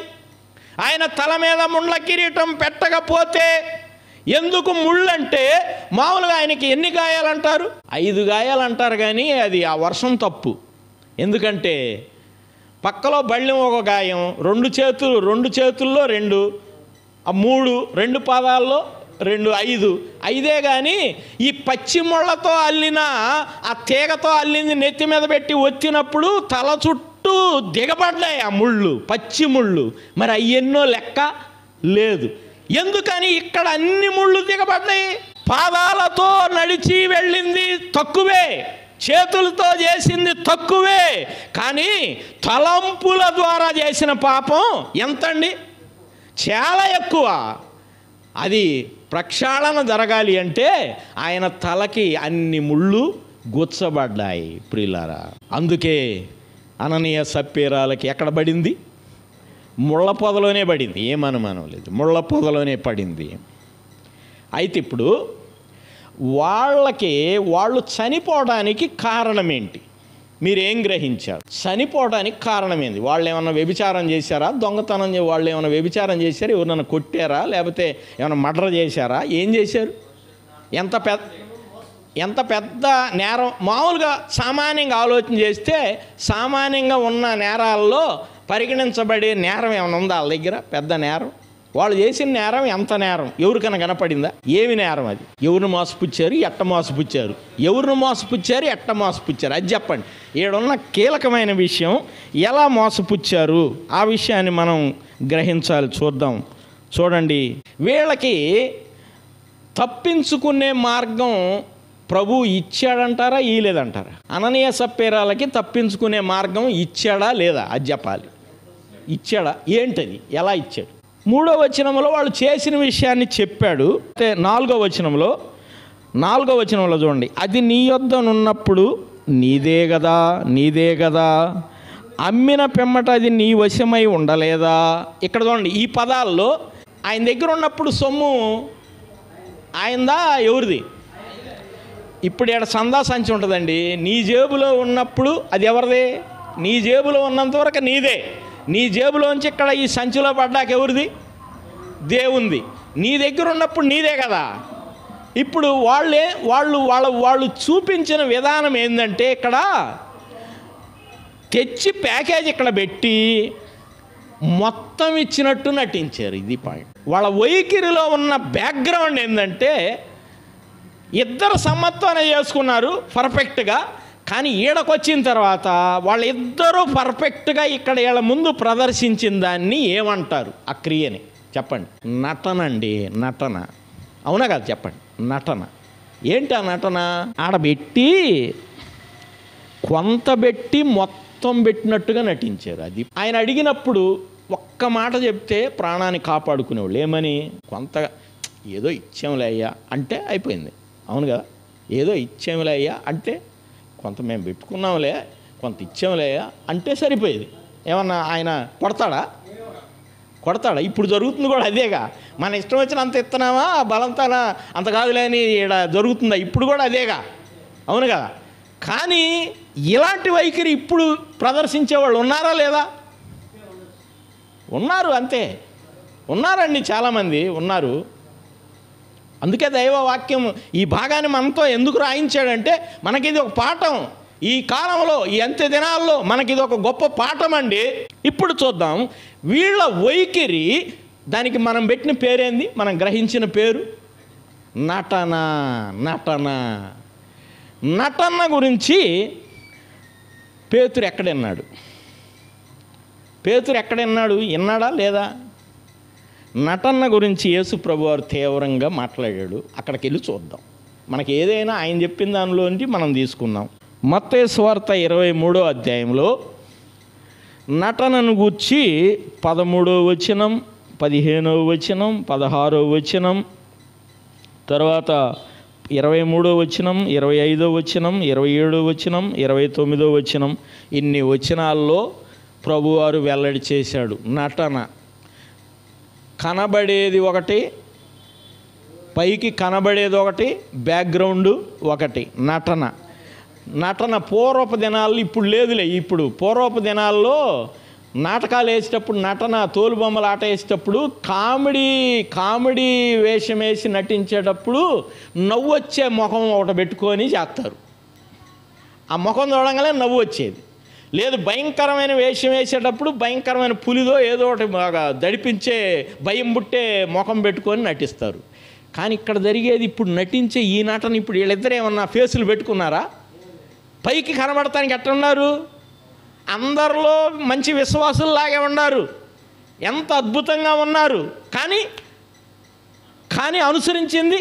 ఆయన తల మీద ముండ్ల కిరీటం పెట్టకపోతే ఎందుకు ముళ్ళు అంటే, మామూలుగా ఆయనకి ఎన్ని గాయాలంటారు? 5 గాయాలంటారు కానీ అది ఆ వర్షం తప్పు. ఎందుకంటే పక్కలో బళ్ళెం ఒక గాయం, 2 చేతుల్లో 2, 3, 2 పాదాల్లో 2, 5. 5 కానీ ఈ పచ్చి ముళ్ళతో అల్లిన ఆ తీగతో అల్లింది నెత్తి మీద పెట్టి వచ్చినప్పుడు తల చుట్టూ దిగబడ్డాయి ఆ ముళ్ళు, పచ్చి ముళ్ళు. మరి అయ్యెన్నో లెక్క లేదు. ఎందుకని ఇక్కడ అన్ని ముళ్ళు దిగబడ్డాయి? పాదాలతో నడిచి వెళ్ళింది తక్కువే, చేతులతో చేసింది తక్కువే, కానీ తలంపుల ద్వారా చేసిన పాపం ఎంతండి? చాలా ఎక్కువ. అది ప్రక్షాళన జరగాలి అంటే ఆయన తలకి అన్ని ముళ్ళు గుచ్చబడ్డాయి ప్రియులారా. అందుకే అననీయ సప్పీరాలకి ఎక్కడ పడింది? ముళ్ళ పొదలోనే పడింది. ఏమనుమానం లేదు, ముళ్ళ పొదలోనే పడింది. అయితే ఇప్పుడు వాళ్ళు చనిపోవడానికి కారణం ఏంటి? మీరేం గ్రహించారు? చనిపోవడానికి కారణం ఏంది? వాళ్ళు ఏమన్నా వ్యభిచారం చేశారా? దొంగతనం వాళ్ళు ఏమైనా వ్యభిచారం చేశారా? ఎవరినైనా కొట్టారా? లేకపోతే ఏమైనా మర్డర్ చేశారా? ఏం చేశారు? ఎంత పెద్ద నేరం? మామూలుగా సామాన్యంగా ఆలోచన చేస్తే సామాన్యంగా ఉన్న నేరాల్లో పరిగణించబడే నేరం ఏమైనా ఉందా వాళ్ళ దగ్గర? పెద్ద నేరం. వాళ్ళు చేసిన నేరం ఎంత నేరం ఎవరికైనా కనపడిందా? ఏమి నేరం అది? ఎవరిని మోసపుచ్చారు, ఎట్ట మోసపుచ్చారు? ఎవరిని మోసపుచ్చారు, ఎట్ట మోసపుచ్చారు? అది చెప్పండి. ఈడున్న కీలకమైన విషయం ఎలా మోసపుచ్చారు ఆ విషయాన్ని మనం గ్రహించాలి. చూడండి, వీళ్ళకి తప్పించుకునే మార్గం ప్రభు ఇచ్చాడంటారా, ఇయ్యలేదంటారా? అననీయ సప్పీరాలకి తప్పించుకునే మార్గం ఇచ్చాడా లేదా అది చెప్పాలి. ఇచ్చాడా? ఏంటది? ఎలా ఇచ్చాడు? 3వ వచనంలో వాళ్ళు చేసిన విషయాన్ని చెప్పాడు. 4వ వచనంలో చూడండి, అది నీ యొద్దనున్నప్పుడు నీదే గదా, అమ్మిన పిమ్మట అది నీ వశమై ఉండలేదా? ఇక్కడ చూడండి, ఈ పదాల్లో ఆయన దగ్గర ఉన్నప్పుడు సొమ్ము ఆయనదా ఎవరిది? ఇప్పుడు ఇక్కడ సందా సంచి ఉంటుందండి. నీ జేబులో ఉన్నప్పుడు అది ఎవరిది? నీ జేబులో ఉన్నంతవరకు నీదే. నీ జేబులోంచి ఇక్కడ ఈ సంచిలో పడ్డాక ఎవరిది? దేవుంది. నీ దగ్గర ఉన్నప్పుడు నీదే కదా. ఇప్పుడు వాళ్ళు చూపించిన విధానం ఏంటంటే, ఇక్కడ తెచ్చి ప్యాకేజ్ ఇక్కడ పెట్టి మొత్తం ఇచ్చినట్టు నటించారు. ఇది పాయింట్. వాళ్ళ వైఖరిలో ఉన్న బ్యాక్గ్రౌండ్ ఏంటంటే, ఇద్దరు సమ్మత్వాన్ని చేసుకున్నారు పర్ఫెక్ట్గా, కానీ ఈడకొచ్చిన తర్వాత వాళ్ళిద్దరూ పర్ఫెక్ట్గా ఇక్కడ వీళ్ళ ముందు ప్రదర్శించిన దాన్ని ఏమంటారు? ఆ క్రియని చెప్పండి. నటన అండి, నటన. అవునా కాదు? చెప్పండి. నటన. ఏంటి ఆ నటన? ఆడబెట్టి కొంత పెట్టి మొత్తం పెట్టినట్టుగా నటించారు. అది ఆయన అడిగినప్పుడు ఒక్క మాట చెప్తే ప్రాణాన్ని కాపాడుకునేవాళ్ళు. ఏమని? కొంత ఏదో ఇచ్చాంలే అయ్యా అంటే అయిపోయింది. అవును కదా? ఏదో ఇచ్చాంలే అయ్యా అంటే, కొంత మేము పెట్టుకున్నాంలే, కొంత ఇచ్చాంలే అంటే సరిపోయేది. ఏమన్నా ఆయన కొడతాడా? ఇప్పుడు జరుగుతుంది కూడా అదేగా. మన ఇష్టం వచ్చిన అంత ఇస్తున్నామా, బలంతానా అంత కాదులే అని ఇక్కడ జరుగుతుందా? ఇప్పుడు కూడా అదేగా. అవును కదా? కానీ ఇలాంటి వైఖరి ఇప్పుడు ప్రదర్శించేవాళ్ళు ఉన్నారా లేదా? ఉన్నారు, అంతే. ఉన్నారండి, చాలామంది ఉన్నారు. అందుకే దైవవాక్యం ఈ భాగాన్ని మనతో ఎందుకు రాయించాడంటే, మనకిది ఒక పాఠం. ఈ కాలంలో, ఈ అంత్య దినాల్లో మనకిది ఒక గొప్ప పాఠం అండి. ఇప్పుడు చూద్దాం వీళ్ళ వైఖరి. దానికి మనం పెట్టిన పేరేంది? మనం గ్రహించిన పేరు నటన. నటన గురించి పేతురు ఎక్కడన్నాడు? విన్నాడా లేదా? నటన గురించి యేసు ప్రభువారు తీవ్రంగా మాట్లాడాడు. అక్కడికి వెళ్ళి చూద్దాం. మనకి ఏదైనా ఆయన చెప్పిన దానిలోంచి మనం తీసుకుందాం. మత్తయి సువార్త 23వ అధ్యాయంలో నటనను గూర్చి 13వ వచనం, 15వ వచనం, 16వ వచనం, తర్వాత 23వ వచనం, 25వ వచనం, 27వ వచనం, 29వ వచనం, ఇన్ని వచనాల్లో ప్రభువారు వెల్లడి చేశాడు. నటన కనబడేది ఒకటి, పైకి కనబడేది ఒకటి, బ్యాక్గ్రౌండ్ ఒకటి. నటన పూర్వపు దినాల్లో, ఇప్పుడు లేదులే. ఇప్పుడు పూర్వపు దినాల్లో నాటకాలు వేసేటప్పుడు, నటన తోలుబొమ్మల ఆట వేసేటప్పుడు కామెడీ వేషం వేసి నటించేటప్పుడు నవ్వు వచ్చే ముఖం ఒకటి పెట్టుకొని చేస్తారు. ఆ ముఖం చూడంగానే నవ్వు వచ్చేది. లేదు, భయంకరమైన వేషం వేసేటప్పుడు భయంకరమైన పులిదో ఏదో ఒకటి బాగా దడిపించే భయం పుట్టే ముఖం పెట్టుకొని నటిస్తారు. కానీ ఇక్కడ జరిగేది, ఇప్పుడు నటించే ఈ నటన, ఇప్పుడు వీళ్ళిద్దరు ఏమన్నా ఫేసులు పెట్టుకున్నారా? పైకి కనబడటానికి ఎట్లా ఉన్నారు? అందరిలో మంచి విశ్వాసుల్లాగే ఉన్నారు, ఎంత అద్భుతంగా ఉన్నారు. కానీ అనుసరించింది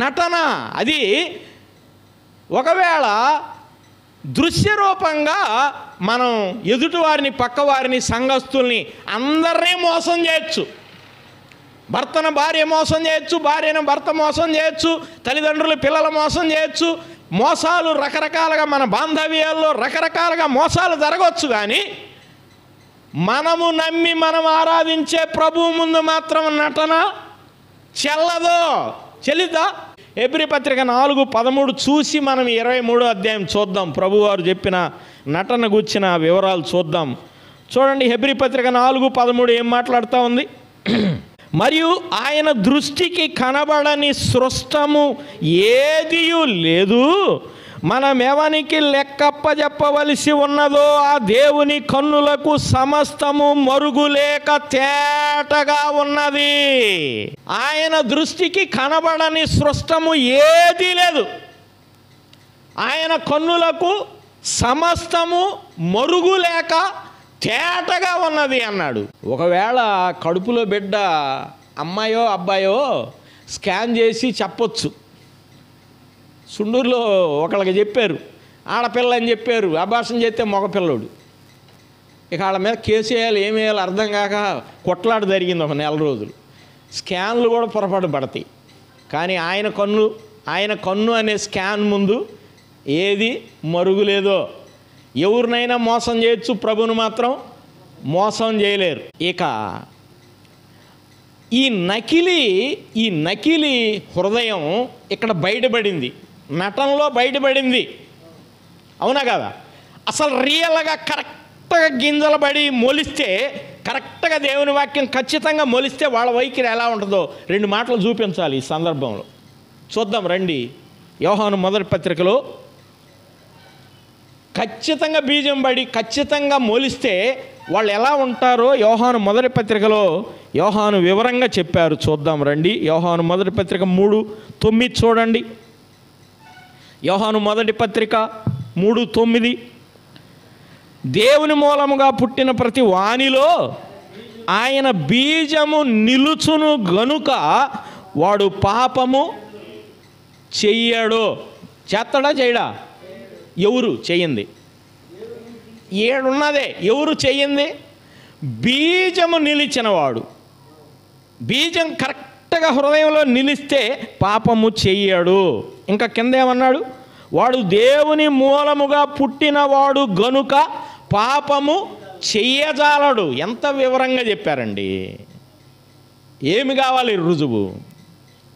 నటన. అది ఒకవేళ దృశ్యరూపంగా మనం ఎదుటివారిని, పక్కవారిని, సంఘస్థుల్ని అందరినీ మోసం చేయొచ్చు. భర్తను భార్య మోసం చేయొచ్చు, భార్యను భర్త మోసం చేయొచ్చు, తల్లిదండ్రులు పిల్లలు మోసం చేయొచ్చు. మోసాలు రకరకాలుగా, మన బాంధవ్యాల్లో రకరకాలుగా మోసాలు జరగవచ్చు. కానీ మనము నమ్మి మనం ఆరాధించే ప్రభువు ముందు మాత్రం నటన చెల్లిద్దా? హెబ్రీ పత్రిక 4:13 చూసి మనం 23వ అధ్యాయం చూద్దాం. ప్రభువారు చెప్పిన నటన గూర్చిన వివరాలు చూద్దాం. చూడండి, హెబ్రీ పత్రిక 4:13 ఏం మాట్లాడుతూ ఉంది? మరియు ఆయన దృష్టికి కనబడని సృష్టము ఏదియూ లేదు, మనమెవనికి లెక్కప్పజెప్పవలసి ఉన్నదో ఆ దేవుని కన్నులకు సమస్తము మరుగులేక తేటగా ఉన్నది. ఆయన దృష్టికి కనబడని సృష్టము ఏదీ లేదు, ఆయన కన్నులకు సమస్తము మరుగులేక తేటగా ఉన్నది అన్నాడు. ఒకవేళ కడుపులో బిడ్డ అమ్మాయో అబ్బాయో స్కాన్ చేసి చెప్పొచ్చు. సుండూరులో ఒకళ్ళకి చెప్పారు, ఆడపిల్ల అని చెప్పారు, అబార్షన్ చేస్తే మగపిల్లడు. ఇక వాళ్ళ మీద కేసు వేయాలి, ఏం వేయాలి అర్థం కాక కొట్లాట జరిగింది ఒక 4 రోజులు. స్కాన్లు కూడా పొరపాటు పడతాయి. కానీ ఆయన కన్ను అనే స్కాన్ ముందు ఏది మరుగులేదో. ఎవరినైనా మోసం చేయొచ్చు, ప్రభువును మాత్రం మోసం చేయలేరు. ఇక ఈ నకిలీ హృదయం ఇక్కడ బయటపడింది, నటనలో బయటపడింది. అవునా కదా? అసలు రియల్గా కరెక్ట్గా గింజలు పడి మొలిస్తే, కరెక్ట్గా దేవుని వాక్యం ఖచ్చితంగా మొలిస్తే వాళ్ళ వైఖరి ఎలా ఉంటుందో 2 మాటలు చూపించాలి ఈ సందర్భంలో. చూద్దాం రండి. యోహాను మొదటి పత్రికలో ఖచ్చితంగా బీజం పడి ఖచ్చితంగా మొలిస్తే వాళ్ళు ఎలా ఉంటారో యోహాను మొదటి పత్రికలో యోహాను వివరంగా చెప్పారు. చూద్దాం రండి. యోహాను మొదటి పత్రిక 3:9 చూడండి. యోహాను మొదటి పత్రిక 3:9, దేవుని మూలముగా పుట్టిన ప్రతి వానిలో ఆయన బీజము నిలుచును గనుక వాడు పాపము చెయ్యడు. చేస్తాడా చేయడా? ఎవరు చెయ్యింది? ఏడున్నదే ఎవరు చెయ్యింది? బీజము నిలిచినవాడు. బీజం కరెక్ట్గా హృదయంలో నిలిస్తే పాపము చెయ్యడు. ఇంకా కింద ఏమన్నాడు? వాడు దేవుని మూలముగా పుట్టినవాడు గనుక పాపము చెయ్యజాలడు. ఎంత వివరంగా చెప్పారండి. ఏమి కావాలి రుజువు?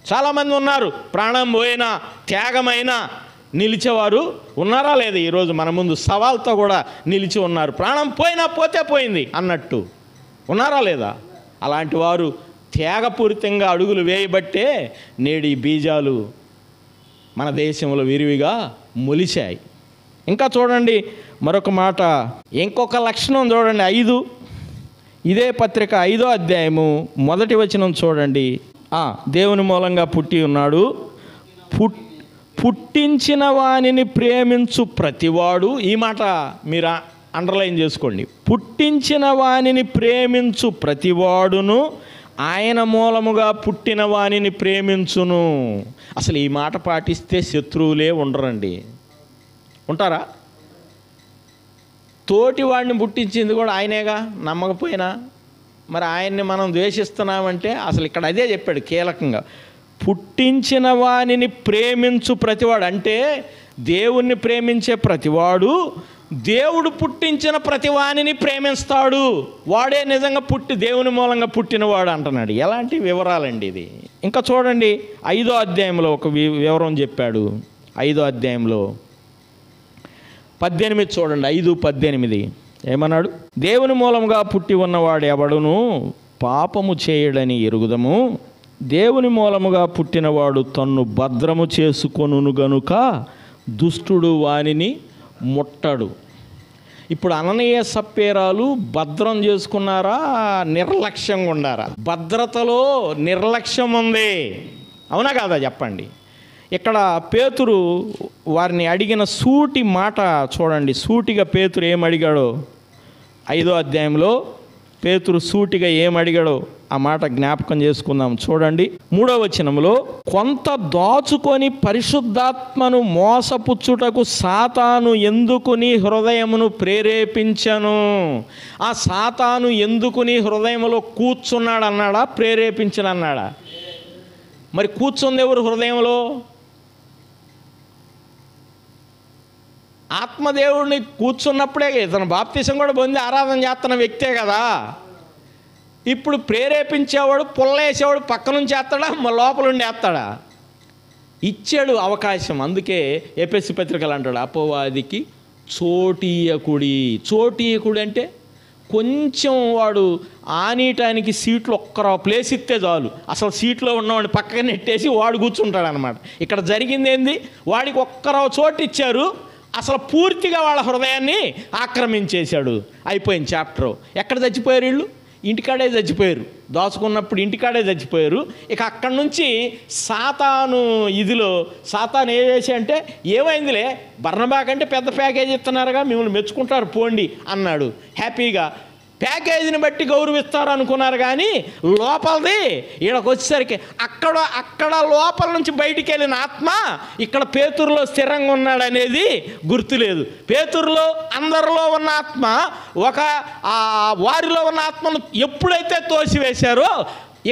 చాలామంది ఉన్నారు, ప్రాణం పోయినా త్యాగమైనా నిలిచేవారు ఉన్నారా లేదా? ఈరోజు మన ముందు సవాల్తో కూడా నిలిచి ఉన్నారు. ప్రాణం పోయినా పోతే పోయింది అన్నట్టు ఉన్నారా లేదా? అలాంటి వారు త్యాగపూరితంగా అడుగులు వేయబట్టే నేడు ఈ బీజాలు మన దేశంలో విరివిగా మొలిచాయి. ఇంకా చూడండి మరొక మాట, ఇంకొక లక్షణం చూడండి. 5 ఇదే పత్రిక 5వ అధ్యాయము 1వ వచనం చూడండి. దేవుని మూలంగా పుట్టి ఉన్నాడు, పుట్టించిన వానిని ప్రేమించు ప్రతివాడు. ఈ మాట మీరు అండర్లైన్ చేసుకోండి. పుట్టించిన వానిని ప్రేమించు ప్రతివాడును ఆయన మూలముగా పుట్టిన వానిని ప్రేమించును. అసలు ఈ మాట పాటిస్తే శత్రువులే ఉండరండి. ఉంటారా? తోటి వాడిని పుట్టించింది కూడా ఆయనేగా, నమ్మకపోయినా. మరి ఆయన్ని మనం ద్వేషిస్తున్నామంటే అసలు ఇక్కడ అదే చెప్పాడు కీలకంగా, పుట్టించిన వానిని ప్రేమించు ప్రతివాడు. అంటే దేవుణ్ణి ప్రేమించే ప్రతివాడు దేవుడు పుట్టించిన ప్రతివానిని ప్రేమిస్తాడు. వాడే నిజంగా దేవుని మూలంగా పుట్టినవాడు అంటున్నాడు. ఎలాంటి వివరాలండి ఇది. ఇంకా చూడండి 5వ అధ్యాయంలో ఒక వివరం చెప్పాడు. 5వ అధ్యాయంలో 18 చూడండి, 5:18 ఏమన్నాడు? దేవుని మూలముగా పుట్టి ఉన్నవాడు ఎవడును పాపము చేయడని ఎరుగుదము, దేవుని మూలముగా పుట్టినవాడు తన్ను భద్రము చేసుకొనును గనుక దుష్టుడు వానిని ముట్టడు. ఇప్పుడు అననీయ సప్పేరాలు భద్రం చేసుకున్నారా, నిర్లక్ష్యంగా ఉన్నారా? భద్రతలో నిర్లక్ష్యం ఉంది, అవునా కాదా చెప్పండి. ఇక్కడ పేతురు వారిని అడిగిన సూటి మాట చూడండి. సూటిగా పేతురు ఏమడిగాడో 5వ అధ్యాయంలో పేతురు సూటిగా ఏమడిగాడో ఆ మాట జ్ఞాపకం చేసుకుందాం. చూడండి 3వ వచనంలో, కొంత దాచుకొని పరిశుద్ధాత్మను మోసపుచ్చుటకు సాతాను ఎందుకు నీ హృదయమును ప్రేరేపించను. ఆ సాతాను ఎందుకు నీ హృదయంలో కూర్చున్నాడు అన్నాడా, ప్రేరేపించను అన్నాడా? మరి కూర్చుంది ఎవరు హృదయంలో? ఆత్మదేవుడిని కూర్చున్నప్పుడే ఇతను బాప్తిసం కూడా పొంది ఆరాధన చేస్తున్న వ్యక్తే కదా. ఇప్పుడు ప్రేరేపించేవాడు, పుల్లేసేవాడు పక్క నుంచి వేస్తాడా, లోపల ఉండి వేస్తాడా? ఇచ్చాడు అవకాశం. అందుకే ఎఫెసీ పత్రికలు అంటాడు, అపవాదికి చోటీయకుడి. చోటీయకుడు అంటే కొంచెం వాడు ఆనీయటానికి సీట్లు ఒక్కరో ప్లేస్ ఇస్తే చాలు, అసలు సీట్లో ఉన్నవాడిని పక్కన నెట్టేసి వాడు కూర్చుంటాడు అనమాట. ఇక్కడ జరిగింది ఏంది, వాడికి ఒక్కరో చోటు ఇచ్చారు, అసలు పూర్తిగా వాళ్ళ హృదయాన్ని ఆక్రమించేశాడు. అయిపోయింది చాప్టర్. ఎక్కడ చచ్చిపోయారు వీళ్ళు? ఇంటికాడే చచ్చిపోయారు. దాచుకున్నప్పుడు ఇంటికాడే చచ్చిపోయారు. ఇక అక్కడి నుంచి సాతాను ఇదిలో సాతాను ఏం చేసి అంటే, ఏమైందిలే బర్నబా కంటే పెద్ద ప్యాకేజ్ ఇస్తున్నారుగా, మిమ్మల్ని మెచ్చుకుంటారు పోండి అన్నాడు. హ్యాపీగా ప్యాకేజీని బట్టి గౌరవిస్తారు అనుకున్నారు. కానీ లోపలది ఈడకు వచ్చేసరికి అక్కడ లోపల నుంచి బయటికి వెళ్ళిన ఆత్మ ఇక్కడ పేతురులో స్థిరంగా ఉన్నాడనేది గుర్తులేదు. పేతురులో అందరిలో ఉన్న ఆత్మ వారిలో ఉన్న ఆత్మను ఎప్పుడైతే తోసివేశారో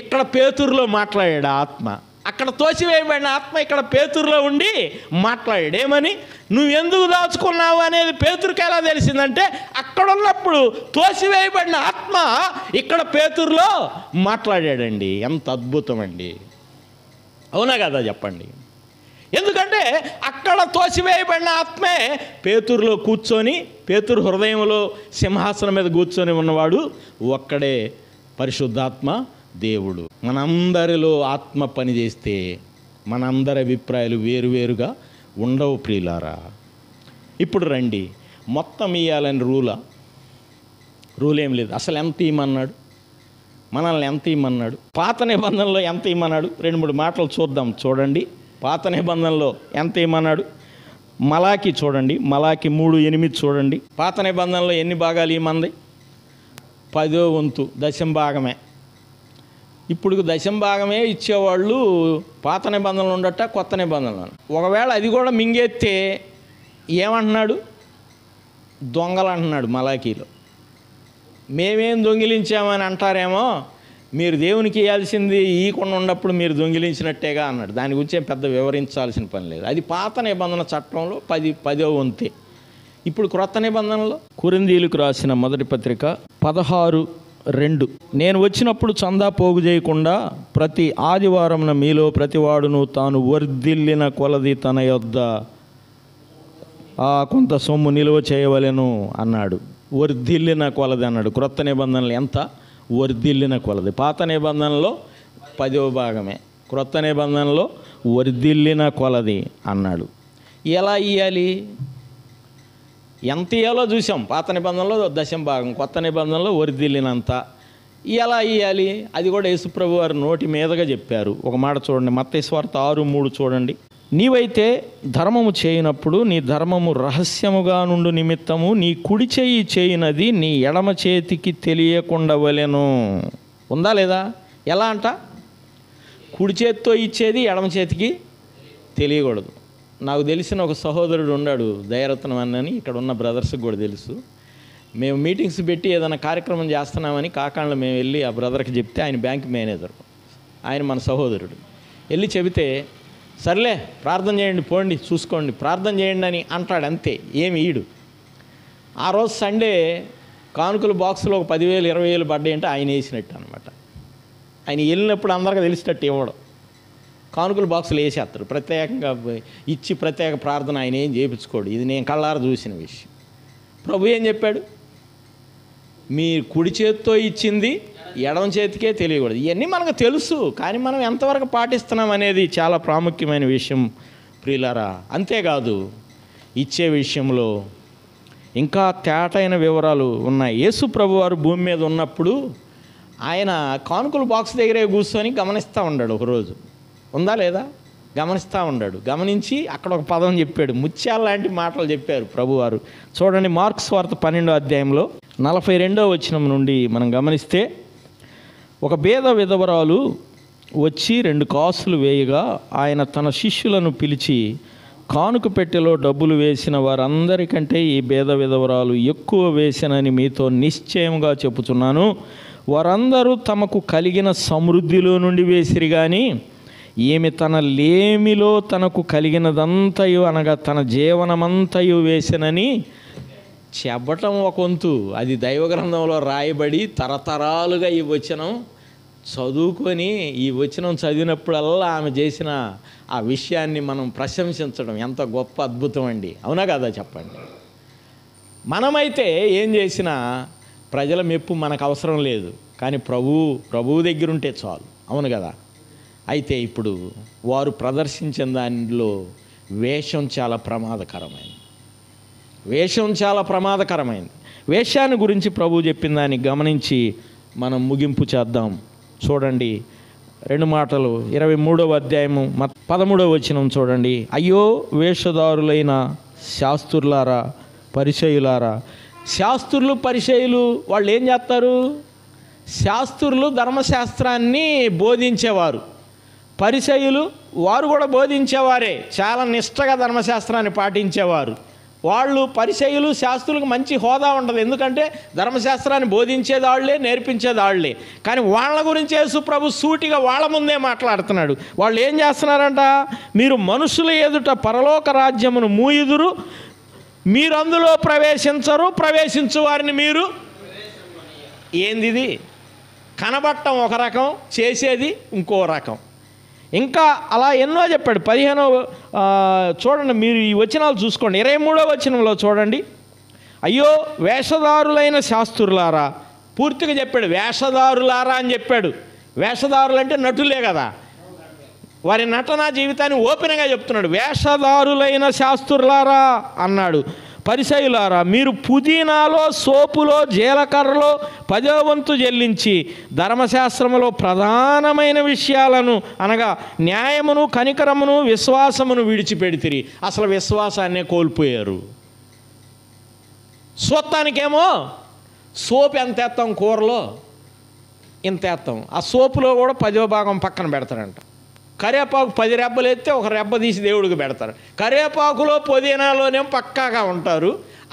ఇక్కడ పేతురులో మాట్లాడాడు ఆత్మ. అక్కడ తోసివేయబడిన ఆత్మ ఇక్కడ పేతురులో ఉండి మాట్లాడాడు. ఏమని? నువ్వు ఎందుకు దాచుకున్నావు అనేది పేతురుకి ఎలా తెలిసిందంటే, అక్కడ ఉన్నప్పుడు తోసివేయబడిన ఆత్మ ఇక్కడ పేతురులో మాట్లాడాడండి. ఎంత అద్భుతం అండి, అవునా కదా చెప్పండి. ఎందుకంటే అక్కడ తోసివేయబడిన ఆత్మే పేతురులో కూర్చొని, పేతురు హృదయంలో సింహాసనం మీద కూర్చొని ఉన్నవాడు ఒక్కడే పరిశుద్ధాత్మ దేవుడు. మనందరిలో ఆత్మ పని చేస్తే మనందరి అభిప్రాయాలు వేరువేరుగా ఉండవు ప్రియులారా. ఇప్పుడు రండి, మొత్తం ఇవ్వాలని రూల్ ఏం లేదు. అసలు ఎంత ఇమ్మన్నాడు, మనల్ని ఎంత ఇమ్మన్నాడు, పాత నిబంధనలో ఎంత ఇమ్మన్నాడు? 2-3 మాటలు చూద్దాం. చూడండి, పాత నిబంధనలో ఎంత ఇమ్మన్నాడు. మలాకి చూడండి, మలాకి 3:8 చూడండి. పాత నిబంధనలో ఎన్ని భాగాలు ఇమ్మంది? 10వ వంతు, దశం భాగమే. ఇప్పుడు దశం భాగమే ఇచ్చేవాళ్ళు పాత నిబంధనలు ఉండట, కొత్త నిబంధనలు. ఒకవేళ అది కూడా మింగెత్తే ఏమంటున్నాడు? దొంగలు అంటున్నాడు మలాకీలో. మేమేం దొంగిలించామని అంటారేమో, మీరు దేవునికి ఇవ్వాల్సింది ఈకుండా ఉన్నప్పుడు మీరు దొంగిలించినట్టేగా అన్నాడు. దాని గురించి ఏం పెద్ద వివరించాల్సిన పని లేదు. అది పాత నిబంధన చట్టంలో 10వ వంతే. ఇప్పుడు క్రొత్త నిబంధనలో కొరింథీయులకు రాసిన మొదటి పత్రిక 16:2, నేను వచ్చినప్పుడు చందా పోగు చేయకుండా ప్రతి ఆదివారం మీలో ప్రతివాడును తాను వర్ధిల్లిన కొలది తన యొద్ద కొంత సొమ్ము నిలువ చేయవలెను అన్నాడు. వర్ధిల్లిన కొలది అన్నాడు. క్రొత్త నిబంధనలు ఎంత? వర్ధిల్లిన కొలది. పాత నిబంధనలో 10వ భాగమే, క్రొత్త నిబంధనలో వర్ధిల్లిన కొలది అన్నాడు. ఎలా ఇవ్వాలి, ఎంత ఇవ్వాలో చూసాం. పాత నిబంధనలో దశం భాగం, కొత్త నిబంధనలో వర్ధిల్లినంత. ఎలా ఇవ్వాలి అది కూడా యేసుప్రభు వారు నోటి మీదగా చెప్పారు. ఒక మాట చూడండి, మత్తయి సువార్త 6:3 చూడండి. నీవైతే ధర్మము చేయనప్పుడు నీ ధర్మము రహస్యముగా నుండు నిమిత్తము నీ కుడి చేయి చేయనది నీ ఎడమ చేతికి తెలియకుండా వలెను. ఉందా లేదా? ఎలా అంట? కుడి చేతితో ఇచ్చేది ఎడమ చేతికి తెలియకూడదు. నాకు తెలిసిన ఒక సహోదరుడు ఉన్నాడు, దయరత్నం అన్నని, ఇక్కడ ఉన్న బ్రదర్స్కి కూడా తెలుసు. మేము మీటింగ్స్ పెట్టి ఏదైనా కార్యక్రమం చేస్తున్నామని కాకాణలో మేము వెళ్ళి ఆ బ్రదర్కి చెప్తే, ఆయన బ్యాంక్ మేనేజర్, ఆయన మన సహోదరుడు, వెళ్ళి చెబితే సర్లే ప్రార్థన చేయండి, పోండి చూసుకోండి, ప్రార్థన చేయండి అని అంటాడు, అంతే, ఏమి ఈడు. ఆ రోజు సండే కానుకల బాక్సులో ఒక 10,000 20,000 పడ్డాయి అంటే ఆయన వేసినట్టు అనమాట. ఆయన వెళ్ళినప్పుడు అందరికీ తెలిసినట్టు ఇవ్వడం, కానుకల బాక్సులు వేసేస్తారు, ప్రత్యేకంగా ఇచ్చి ప్రత్యేక ప్రార్థన ఆయన ఏం చేయించుకోడు. ఇది నేను కళ్ళారా చూసిన విషయం. ప్రభు ఏం చెప్పాడు? మీ కుడి చేతితో ఇచ్చింది ఎడమ చేతికే తెలియకూడదు. ఇవన్నీ మనకు తెలుసు, కానీ మనం ఎంతవరకు పాటిస్తున్నాం అనేది చాలా ప్రాముఖ్యమైన విషయం ప్రియులారా. అంతేకాదు, ఇచ్చే విషయంలో ఇంకా తేటైన వివరాలు ఉన్నాయి. యేసు ప్రభు వారు భూమి మీద ఉన్నప్పుడు ఆయన కానుకల బాక్స్ దగ్గరే కూర్చొని గమనిస్తూ ఉన్నాడు. ఒకరోజు ఉందా లేదా గమనిస్తూ ఉన్నాడు. గమనించి అక్కడ ఒక పదం చెప్పాడు, ముత్యాల లాంటి మాటలు చెప్పారు ప్రభువారు. చూడండి, మార్కు సువార్త 12వ అధ్యాయంలో 42వ వచనం నుండి మనం గమనిస్తే, ఒక బేద విధవరాలు వచ్చి 2 కాసులు వేయగా ఆయన తన శిష్యులను పిలిచి, కానుక పెట్టెలో డబ్బులు వేసిన వారందరికంటే ఈ బేద విధవరాలు ఎక్కువ వేసినని మీతో నిశ్చయంగా చెప్పుచున్నాను. వారందరూ తమకు కలిగిన సమృద్ధిలో నుండి వేసిరి, కానీ ఈమె తన లేమిలో తనకు కలిగినదంతయు అనగా తన జీవనమంతయు వేసినని చెప్పటం ఒక వంతు. అది దైవగ్రంథంలో రాయబడి తరతరాలుగా ఈ వచనం చదువుకొని, ఈ వచనం చదివినప్పుడల్లా ఆమె చేసిన ఆ విషయాన్ని మనం ప్రశంసించడం ఎంత గొప్ప అద్భుతం అండి. అవునా కదా చెప్పండి. మనమైతే ఏం చేసినా ప్రజల మెప్పు మనకు అవసరం లేదు, కానీ ప్రభువు దగ్గర ఉంటే చాలు. అవును కదా. అయితే ఇప్పుడు వారు ప్రదర్శించిన దానిలో వేషం చాలా ప్రమాదకరమైంది. వేషాన్ని గురించి ప్రభువు చెప్పిన దాన్ని గమనించి మనం ముగింపు చేద్దాం. చూడండి, 2 మాటలు 23వ అధ్యాయము 13వ వచనం చూడండి. అయ్యో వేషధారులైన శాస్త్రులారా, పరిసయ్యులారా. శాస్త్రులు పరిసయ్యులు వాళ్ళు ఏం చేస్తారు? శాస్త్రులు ధర్మశాస్త్రాన్ని బోధించేవారు, పరిసయ్యులు వారు కూడా బోధించేవారే, చాలా నిష్టగా ధర్మశాస్త్రాన్ని పాటించేవారు. వాళ్ళు పరిసయ్యులు శాస్త్రులకు మంచి హోదా ఉండదు, ఎందుకంటే ధర్మశాస్త్రాన్ని బోధించేది వాళ్ళే, నేర్పించేది వాళ్ళే. కానీ వాళ్ళ గురించి యేసు ప్రభు సూటిగా వాళ్ళ ముందే మాట్లాడుతున్నాడు. వాళ్ళు ఏం చేస్తున్నారంట? మీరు మనుషుల ఎదుట పరలోక రాజ్యమును మూయుదురు, మీరు అందులో ప్రవేశించరు, ప్రవేశించు వారిని మీరు. ఏంది? కనబట్టం ఒక రకం, చేసేది ఇంకో రకం. ఇంకా అలా ఎన్నో చెప్పాడు. 15వ చూడండి, మీరు ఈ వచనాలు చూసుకోండి. 23వ వచనంలో చూడండి. అయ్యో వేషధారులైన శాస్త్రులారా, పూర్తిగా చెప్పాడు వేషధారులారా అని చెప్పాడు. వేషధారులు అంటే నటులే కదా, వారి నటనా జీవితాన్ని ఓపెన్గా చెప్తున్నాడు. వేషధారులైన శాస్త్రులారా అన్నాడు. పరిసయ్యులారా, మీరు పుదీనాలో, సోపులో, జీలకర్రలో 10వ వంతు చెల్లించి ధర్మశాస్త్రములో ప్రధానమైన విషయాలను అనగా న్యాయమును, కనికరమును, విశ్వాసమును విడిచిపెడితిరి. అసలు విశ్వాసాన్నే కోల్పోయారు. సొత్తానికేమో సోపు ఎంత వేస్తాం, కూరలో ఇంత వేస్తాం, ఆ సోపులో కూడా 10వ భాగం పక్కన పెడతారంట. కరివేపాకు 10 రెబ్బలు ఎత్తే ఒక రెబ్బ తీసి దేవుడికి పెడతారు. కరివేపాకులో పుదీనాలోనే పక్కాగా ఉంటారు.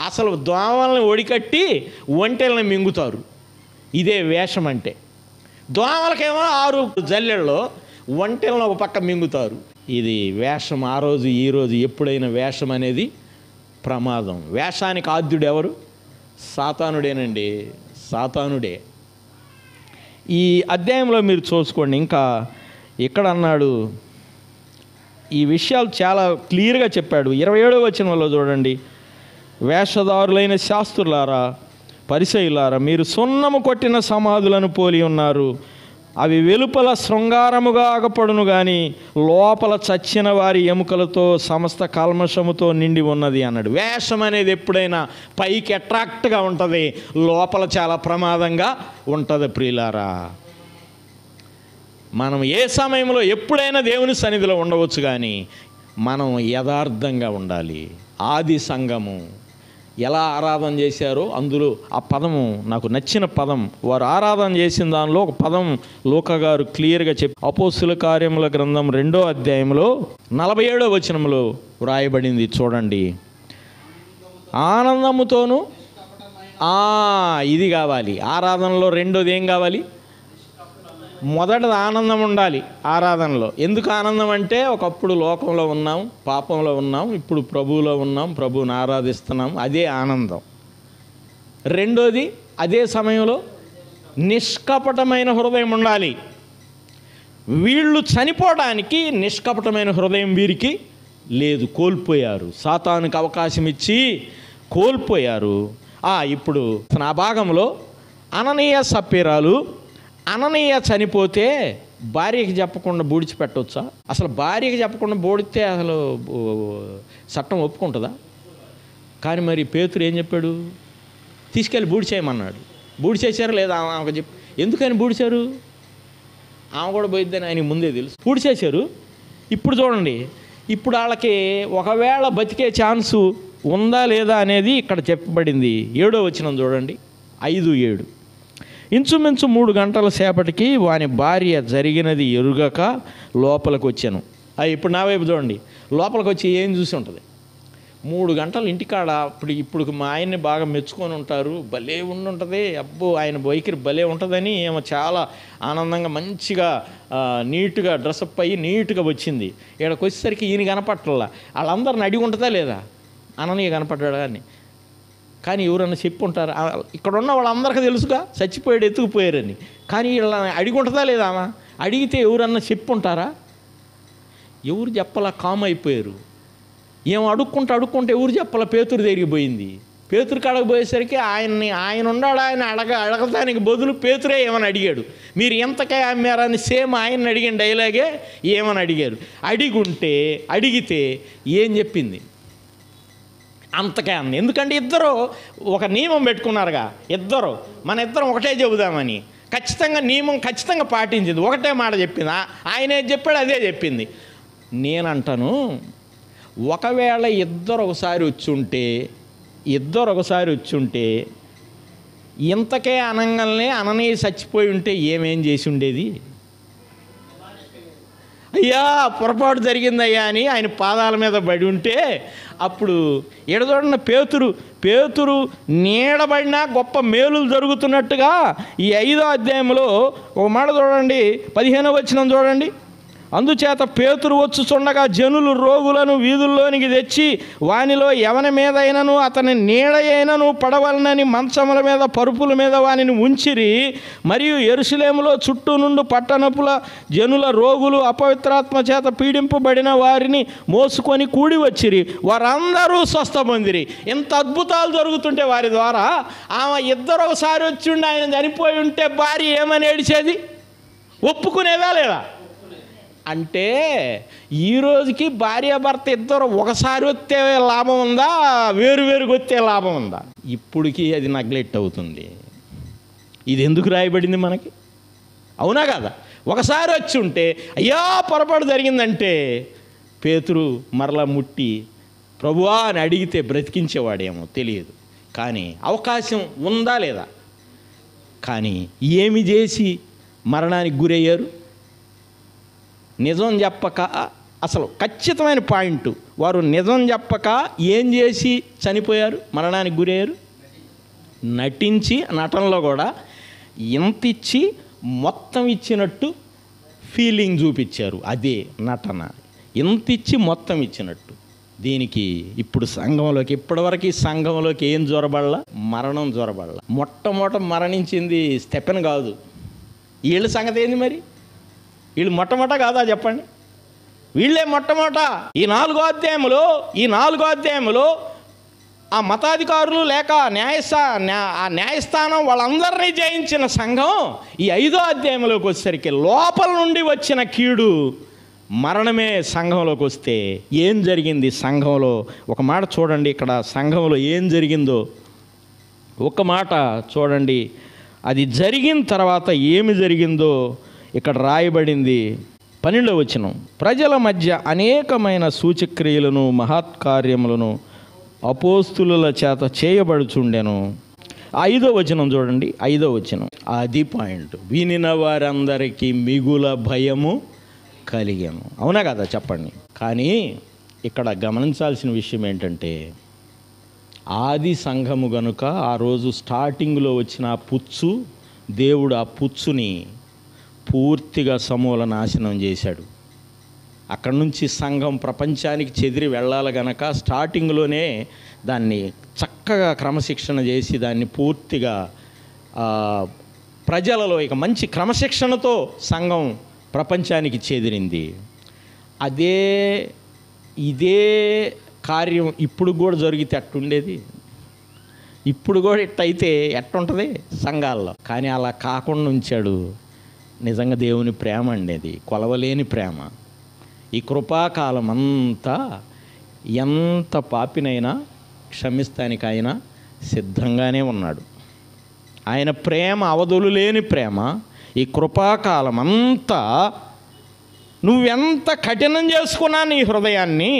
అసలు దోమల్ని ఒడికట్టి ఒంటెల్ని మింగుతారు. ఇదే వేషం అంటే. దోమలకేమో 6 జల్లెల్లో, ఒంటెలను ఒక పక్క మింగుతారు. ఇది వేషం. ఆ రోజు ఈ రోజు ఎప్పుడైనా వేషం అనేది ప్రమాదం. వేషానికి ఆద్యుడు ఎవరు? సాతానుడేనండి, సాతానుడే. ఈ అధ్యాయంలో మీరు చూసుకోండి. ఇంకా ఇక్కడ అన్నాడు, ఈ విషయాలు చాలా క్లియర్గా చెప్పాడు. 27వ వచనంలో చూడండి. వేషధారులైన శాస్త్రులారా, పరిసయ్యులారా, మీరు సున్నము కొట్టిన సమాధులను పోలి ఉన్నారు. అవి వెలుపల శృంగారముగా అగపడును, కానీ లోపల చచ్చిన వారి ఎముకలతో సమస్త కల్మషముతో నిండి ఉన్నది అన్నాడు. వేషం అనేది ఎప్పుడైనా పైకి అట్రాక్ట్గా ఉంటుంది, లోపల చాలా ప్రమాదంగా ఉంటుంది ప్రియులారా. మనం ఏ సమయంలో ఎప్పుడైనా దేవుని సన్నిధిలో ఉండవచ్చు, కానీ మనం యథార్థంగా ఉండాలి. ఆది సంఘము ఎలా ఆరాధన చేశారో అందులో ఆ పదము నాకు నచ్చిన పదం. వారు ఆరాధన చేసిన దానిలో ఒక పదం లూకా గారు క్లియర్గా చెప్పి, అపోస్తుల కార్యముల గ్రంథం 2వ అధ్యాయంలో 47వ వచనంలో వ్రాయబడింది. చూడండి. ఆనందముతోనూ ఇది కావాలి ఆరాధనలో. రెండోది ఏం కావాలి? మొదటిది ఆనందం ఉండాలి ఆరాధనలో. ఎందుకు ఆనందం అంటే ఒకప్పుడు లోకంలో ఉన్నాం, పాపంలో ఉన్నాం, ఇప్పుడు ప్రభువులో ఉన్నాం, ప్రభువుని ఆరాధిస్తున్నాం, అదే ఆనందం. రెండోది అదే సమయంలో నిష్కపటమైన హృదయం ఉండాలి. వీళ్ళు చనిపోవడానికి నిష్కపటమైన హృదయం వీరికి లేదు, కోల్పోయారు. సాతానుకు అవకాశం ఇచ్చి కోల్పోయారు. ఇప్పుడు ఆ భాగంలో అననీయ సప్పీరాలు, అననీయ చనిపోతే భార్యకి చెప్పకుండా బూడిచిపెట్టవచ్చా? అసలు భార్యకి చెప్పకుండా బూడితే అసలు చట్టం ఒప్పుకుంటుందా? కానీ మరి పేతురు ఏం చెప్పాడు? తీసుకెళ్ళి బూడిచేయమన్నాడు. బూడిచేశారు లేదా ఆమెకు చెప్పి. ఎందుకని బూడిచారు? ఆమె కూడా పోయిద్దని ఆయనకి ముందే తెలుసు. పూడ్చేశారు. ఇప్పుడు చూడండి, ఇప్పుడు వాళ్ళకి ఒకవేళ బతికే ఛాన్సు ఉందా లేదా అనేది ఇక్కడ చెప్పబడింది. 7వ వచనం చూడండి, 5:7. ఇంచుమించు 3 గంటల సేపటికి వాని భార్య జరిగినది ఎరుగక లోపలికి వచ్చాను. ఇప్పుడు నా వైపు చూడండి, లోపలికి వచ్చి ఏం చూసి ఉంటుంది? 3 గంటలు ఇంటికాడ. ఇప్పుడు మా ఆయన్ని బాగా మెచ్చుకొని ఉంటారు, భలే ఉండుంటుంది, అబ్బో ఆయన వైఖరి భలే ఉంటుందని ఏమో చాలా ఆనందంగా మంచిగా నీట్గా డ్రెస్అప్ అయ్యి నీట్గా వచ్చింది. ఇక్కడికి వచ్చేసరికి ఈయన కనపట్ల. వాళ్ళందరిని అడిగి ఉంటుందా లేదా? అననీయ కనపడ్డా అని. కానీ ఎవరన్నా చెప్పి ఉంటారా? ఇక్కడ ఉన్న వాళ్ళందరికీ తెలుసుగా చచ్చిపోయాడు, ఎత్తుకుపోయారని. కానీ వీళ్ళని అడిగి ఉంటుందా లేదా? అడిగితే ఎవరన్నా చెప్పి ఉంటారా? ఎవరు చెప్పలా, కామ్ అయిపోయారు. ఏమో అడుక్కుంటే ఎవరు చెప్పాల? పేతురు తిరిగిపోయింది. పేతురు కాడకు పోయేసరికి ఆయన ఉన్నాడు, ఆయన అడగడానికి బదులు పేతురే ఏమని అడిగాడు. మీరు ఎంతకాయ అమ్మారని సేమ్ ఆయన అడిగిన డైలాగే ఏమని అడిగారు. అడిగితే ఏం చెప్పింది? అంతకే అంది. ఎందుకంటే ఇద్దరు ఒక నియమం పెట్టుకున్నారుగా, మన ఇద్దరం ఒకటే చెబుదామని. ఖచ్చితంగా నియమం ఖచ్చితంగా పాటించింది. ఒకటే మాట చెప్పింది. ఆయన ఏది చెప్పాడు అదే చెప్పింది. నేనంటాను, ఒకవేళ ఇద్దరు ఒకసారి వచ్చి ఉంటే ఇంతకే అనంగానే అననీయ చచ్చిపోయి ఉంటే ఏమేం చేసి ఉండేది? అయ్యా పొరపాటు జరిగిందయ్యా అని ఆయన పాదాల మీద పడి ఉంటే అప్పుడు ఎడదొడిన పేతురు నీడబడినా గొప్ప మేలులు జరుగుతున్నట్టుగా ఈ 5వ అధ్యాయంలో ఒక మాట చూడండి, 15వ వచనం చూడండి. అందుచేత పేతురు వచ్చుచుండగా జనులు రోగులను వీధుల్లోనికి తెచ్చి వానిలో ఎవని మీదైనను అతని నీడ అయినను పడవలనని మంచముల మీద పరుపుల మీద వానిని ఉంచిరి. మరియు యెరూషలేములో చుట్టూ నుండి పట్టణపుల జనుల రోగులు అపవిత్రాత్మ చేత పీడింపబడిన వారిని మోసుకొని కూడి వచ్చిరి. వారందరూ స్వస్థ పొందిరి. ఇంత అద్భుతాలు జరుగుతుంటే వారి ద్వారా ఆమె ఇద్దరు ఒకసారి వచ్చిండి ఆయన చనిపోయి ఉంటే భార్య ఏమని ఏడిచేది? ఒప్పుకునేదా లేదా? అంటే ఈరోజుకి భార్యాభర్త ఇద్దరు ఒకసారి వస్తే లాభం ఉందా, వేరువేరుగా వస్తే లాభం ఉందా? ఇప్పటికీ అది నెగ్లెక్ట్ అవుతుంది. ఇది ఎందుకు రాయబడింది మనకి? అవునా కదా? ఒకసారి వచ్చి ఉంటే అయ్యా పొరపాటు జరిగిందంటే పేతురు మరలా ముట్టి ప్రభువా అని అడిగితే బ్రతికించేవాడేమో తెలియదు. కానీ అవకాశం ఉందా లేదా? కానీ ఏమి చేసి మరణానికి గురయ్యారు? నిజం చెప్పక, అసలు ఖచ్చితమైన పాయింట్, వారు నిజం చెప్పక ఏం చేసి చనిపోయారు, మరణానికి గురయ్యారు? నటించి, నటనలో కూడా ఎంత ఇచ్చి మొత్తం ఇచ్చినట్టు ఫీలింగ్ చూపించారు. అదే నటన. ఎంత ఇచ్చి మొత్తం ఇచ్చినట్టు. దీనికి ఇప్పుడు సంఘంలోకి, ఇప్పటివరకు ఈ సంఘంలోకి ఏం జ్వరబడలా? మరణం జ్వరబడలా. మొట్టమొదట మరణించింది స్టెఫెన్ కాదు. వీళ్ళ సంగతి ఏంది మరి? వీళ్ళు మొట్టమొదట కాదా చెప్పండి? వీళ్ళే మొట్టమొదట. ఈ 4వ అధ్యాయంలో ఆ మతాధికారులు లేక న్యాయస్థానం వాళ్ళందరినీ జయించిన సంఘం ఈ 5వ అధ్యాయంలోకి వచ్చేసరికి లోపల నుండి వచ్చిన కీడు మరణమే సంఘంలోకి వస్తే ఏం జరిగింది సంఘంలో? ఒక మాట చూడండి, ఇక్కడ సంఘంలో ఏం జరిగిందో ఒక మాట చూడండి. అది జరిగిన తర్వాత ఏమి జరిగిందో ఇక్కడ రాయబడింది. 12వ వచనం, ప్రజల మధ్య అనేకమైన సూచక్రియలను మహత్కార్యములను అపోస్తుల చేత చేయబడుచుండెను. 5వ వచనం చూడండి, 5వ వచనం, అది పాయింట్. వినిన వారందరికీ మిగుల భయము కలిగాను. అవునా కదా చెప్పండి? కానీ ఇక్కడ గమనించాల్సిన విషయం ఏంటంటే ఆది సంఘము గనుక ఆ రోజు స్టార్టింగ్లో వచ్చిన ఆ పుచ్చు, దేవుడు ఆ పుచ్చుని పూర్తిగా సమూల నాశనం చేశాడు. అక్కడి నుంచి సంఘం ప్రపంచానికి చెదిరి వెళ్ళాలి గనక స్టార్టింగ్లోనే దాన్ని చక్కగా క్రమశిక్షణ చేసి దాన్ని పూర్తిగా ప్రజలలో ఇక మంచి క్రమశిక్షణతో సంఘం ప్రపంచానికి చెదిరింది. ఇదే కార్యం ఇప్పుడు కూడా జరిగితే ఎట్టుండేది? ఇప్పుడు కూడా ఇట్టయితే ఎట్టుంటుంది సంఘాల్లో? కానీ అలా కాకుండా ఉంచాడు. నిజంగా దేవుని ప్రేమ అండి, అది కొలవలేని ప్రేమ. ఈ కృపాకాలం అంతా ఎంత పాపినైనా క్షమిస్తానికి ఆయన సిద్ధంగానే ఉన్నాడు. ఆయన ప్రేమ అవధులు లేని ప్రేమ. ఈ కృపాకాలం అంతా నువ్వెంత కఠినం చేసుకున్నా నీ హృదయాన్ని,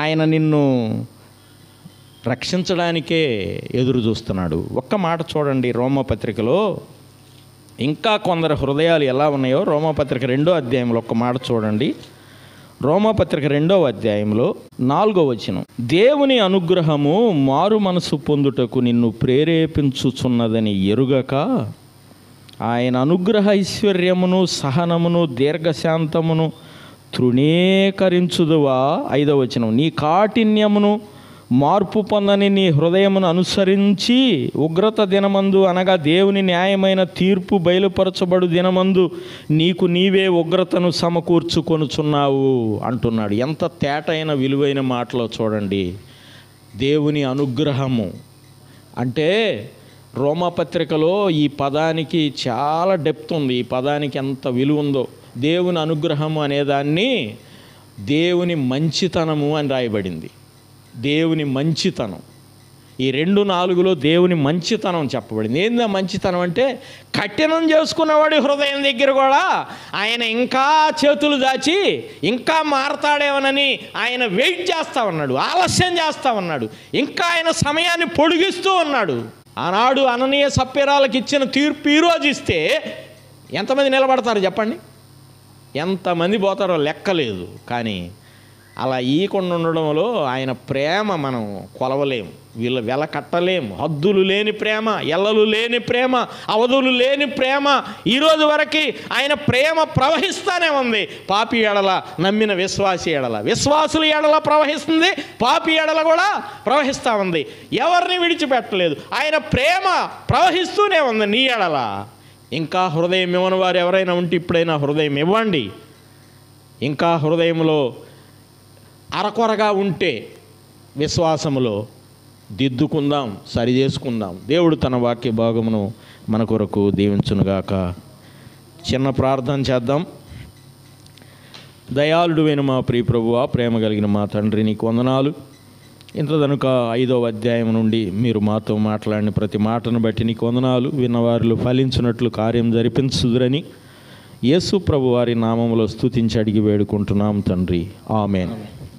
ఆయన నిన్ను రక్షించడానికే ఎదురు చూస్తున్నాడు. ఒక్క మాట చూడండి, రోమాపత్రికలో ఇంకా కొందరు హృదయాలు ఎలా ఉన్నాయో రోమాపత్రిక 2వ అధ్యాయంలో ఒక్క మాట చూడండి. రోమాపత్రిక 2వ అధ్యాయంలో 4వ వచనం, దేవుని అనుగ్రహము మారు మనసు పొందుటకు నిన్ను ప్రేరేపించుచున్నదని ఎరుగక ఆయన అనుగ్రహ ఐశ్వర్యమును సహనమును దీర్ఘశాంతమును తృణీకరించుదువా. 5వ వచనం, నీ కాఠిన్యమును మార్పు పొందని నీ హృదయమును అనుసరించి ఉగ్రత దినమందు అనగా దేవుని న్యాయమైన తీర్పు బయలుపరచబడు దినమందు నీకు నీవే ఉగ్రతను సమకూర్చుకొనుచున్నావు అంటున్నాడు. ఎంత తేటైన విలువైన మాటలో చూడండి. దేవుని అనుగ్రహము అంటే రోమాపత్రికలో ఈ పదానికి చాలా డెప్త్ ఉంది. ఈ పదానికి ఎంత విలువ ఉందో. దేవుని అనుగ్రహము అనేదాన్ని దేవుని మంచితనము అని రాయబడింది. దేవుని మంచితనం. ఈ 2:4లో దేవుని మంచితనం చెప్పబడింది. ఏందా మంచితనం అంటే, కఠినం చేసుకున్నవాడి హృదయం దగ్గర కూడా ఆయన ఇంకా చేతులు దాచి ఇంకా మారతాడేమోనని ఆయన వెయిట్ చేస్తూ ఉన్నాడు, ఆలస్యం చేస్తూ ఉన్నాడు, ఇంకా ఆయన సమయాన్ని పొడిగిస్తూ ఉన్నాడు. ఆనాడు అననీయ సప్ఫీరాలకు ఇచ్చిన తీర్పు ఈరోజు ఇస్తే ఎంతమంది నిలబడతారు చెప్పండి? ఎంతమంది పోతారో లెక్కలేదు. కానీ అలా ఈకుండా ఉండడంలో ఆయన ప్రేమ మనం కొలవలేము, వెల కట్టలేము. హద్దులు లేని ప్రేమ, ఎల్లలు లేని ప్రేమ, అవధులు లేని ప్రేమ. ఈరోజు వరకు ఆయన ప్రేమ ప్రవహిస్తూనే ఉంది. పాపి ఎడల, నమ్మిన విశ్వాసి ఎడల, విశ్వాసుల ఎడల ప్రవహిస్తుంది, పాపి ఎడల కూడా ప్రవహిస్తూ ఉంది. ఎవరిని విడిచిపెట్టలేదు. ఆయన ప్రేమ ప్రవహిస్తూనే ఉంది నీ ఎడల. ఇంకా హృదయం ఇవ్వని వారు ఎవరైనా ఉంటే ఇప్పుడైనా హృదయం ఇవ్వండి. ఇంకా హృదయంలో అరకొరగా ఉంటే విశ్వాసములో దిద్దుకుందాం, సరి చేసుకుందాం. దేవుడు తన వాక్య భాగమును మన కొరకు దీవించునుగాక. చిన్న ప్రార్థన చేద్దాం. దయాళుడైన మా ప్రియ ప్రభువా, ప్రేమ కలిగిన మా తండ్రి, నీకు వందనాలు. ఇంతదనుక 5వ అధ్యాయం నుండి మీరు మాతో మాట్లాడిన ప్రతి మాటను బట్టి నీకు వందనాలు. విన్నవారిలో ఫలించినట్లు కార్యం జరిపించుదురని యేసు ప్రభు వారి నామములో స్తుతించి అడిగి వేడుకుంటున్నాం తండ్రి. ఆమేన్.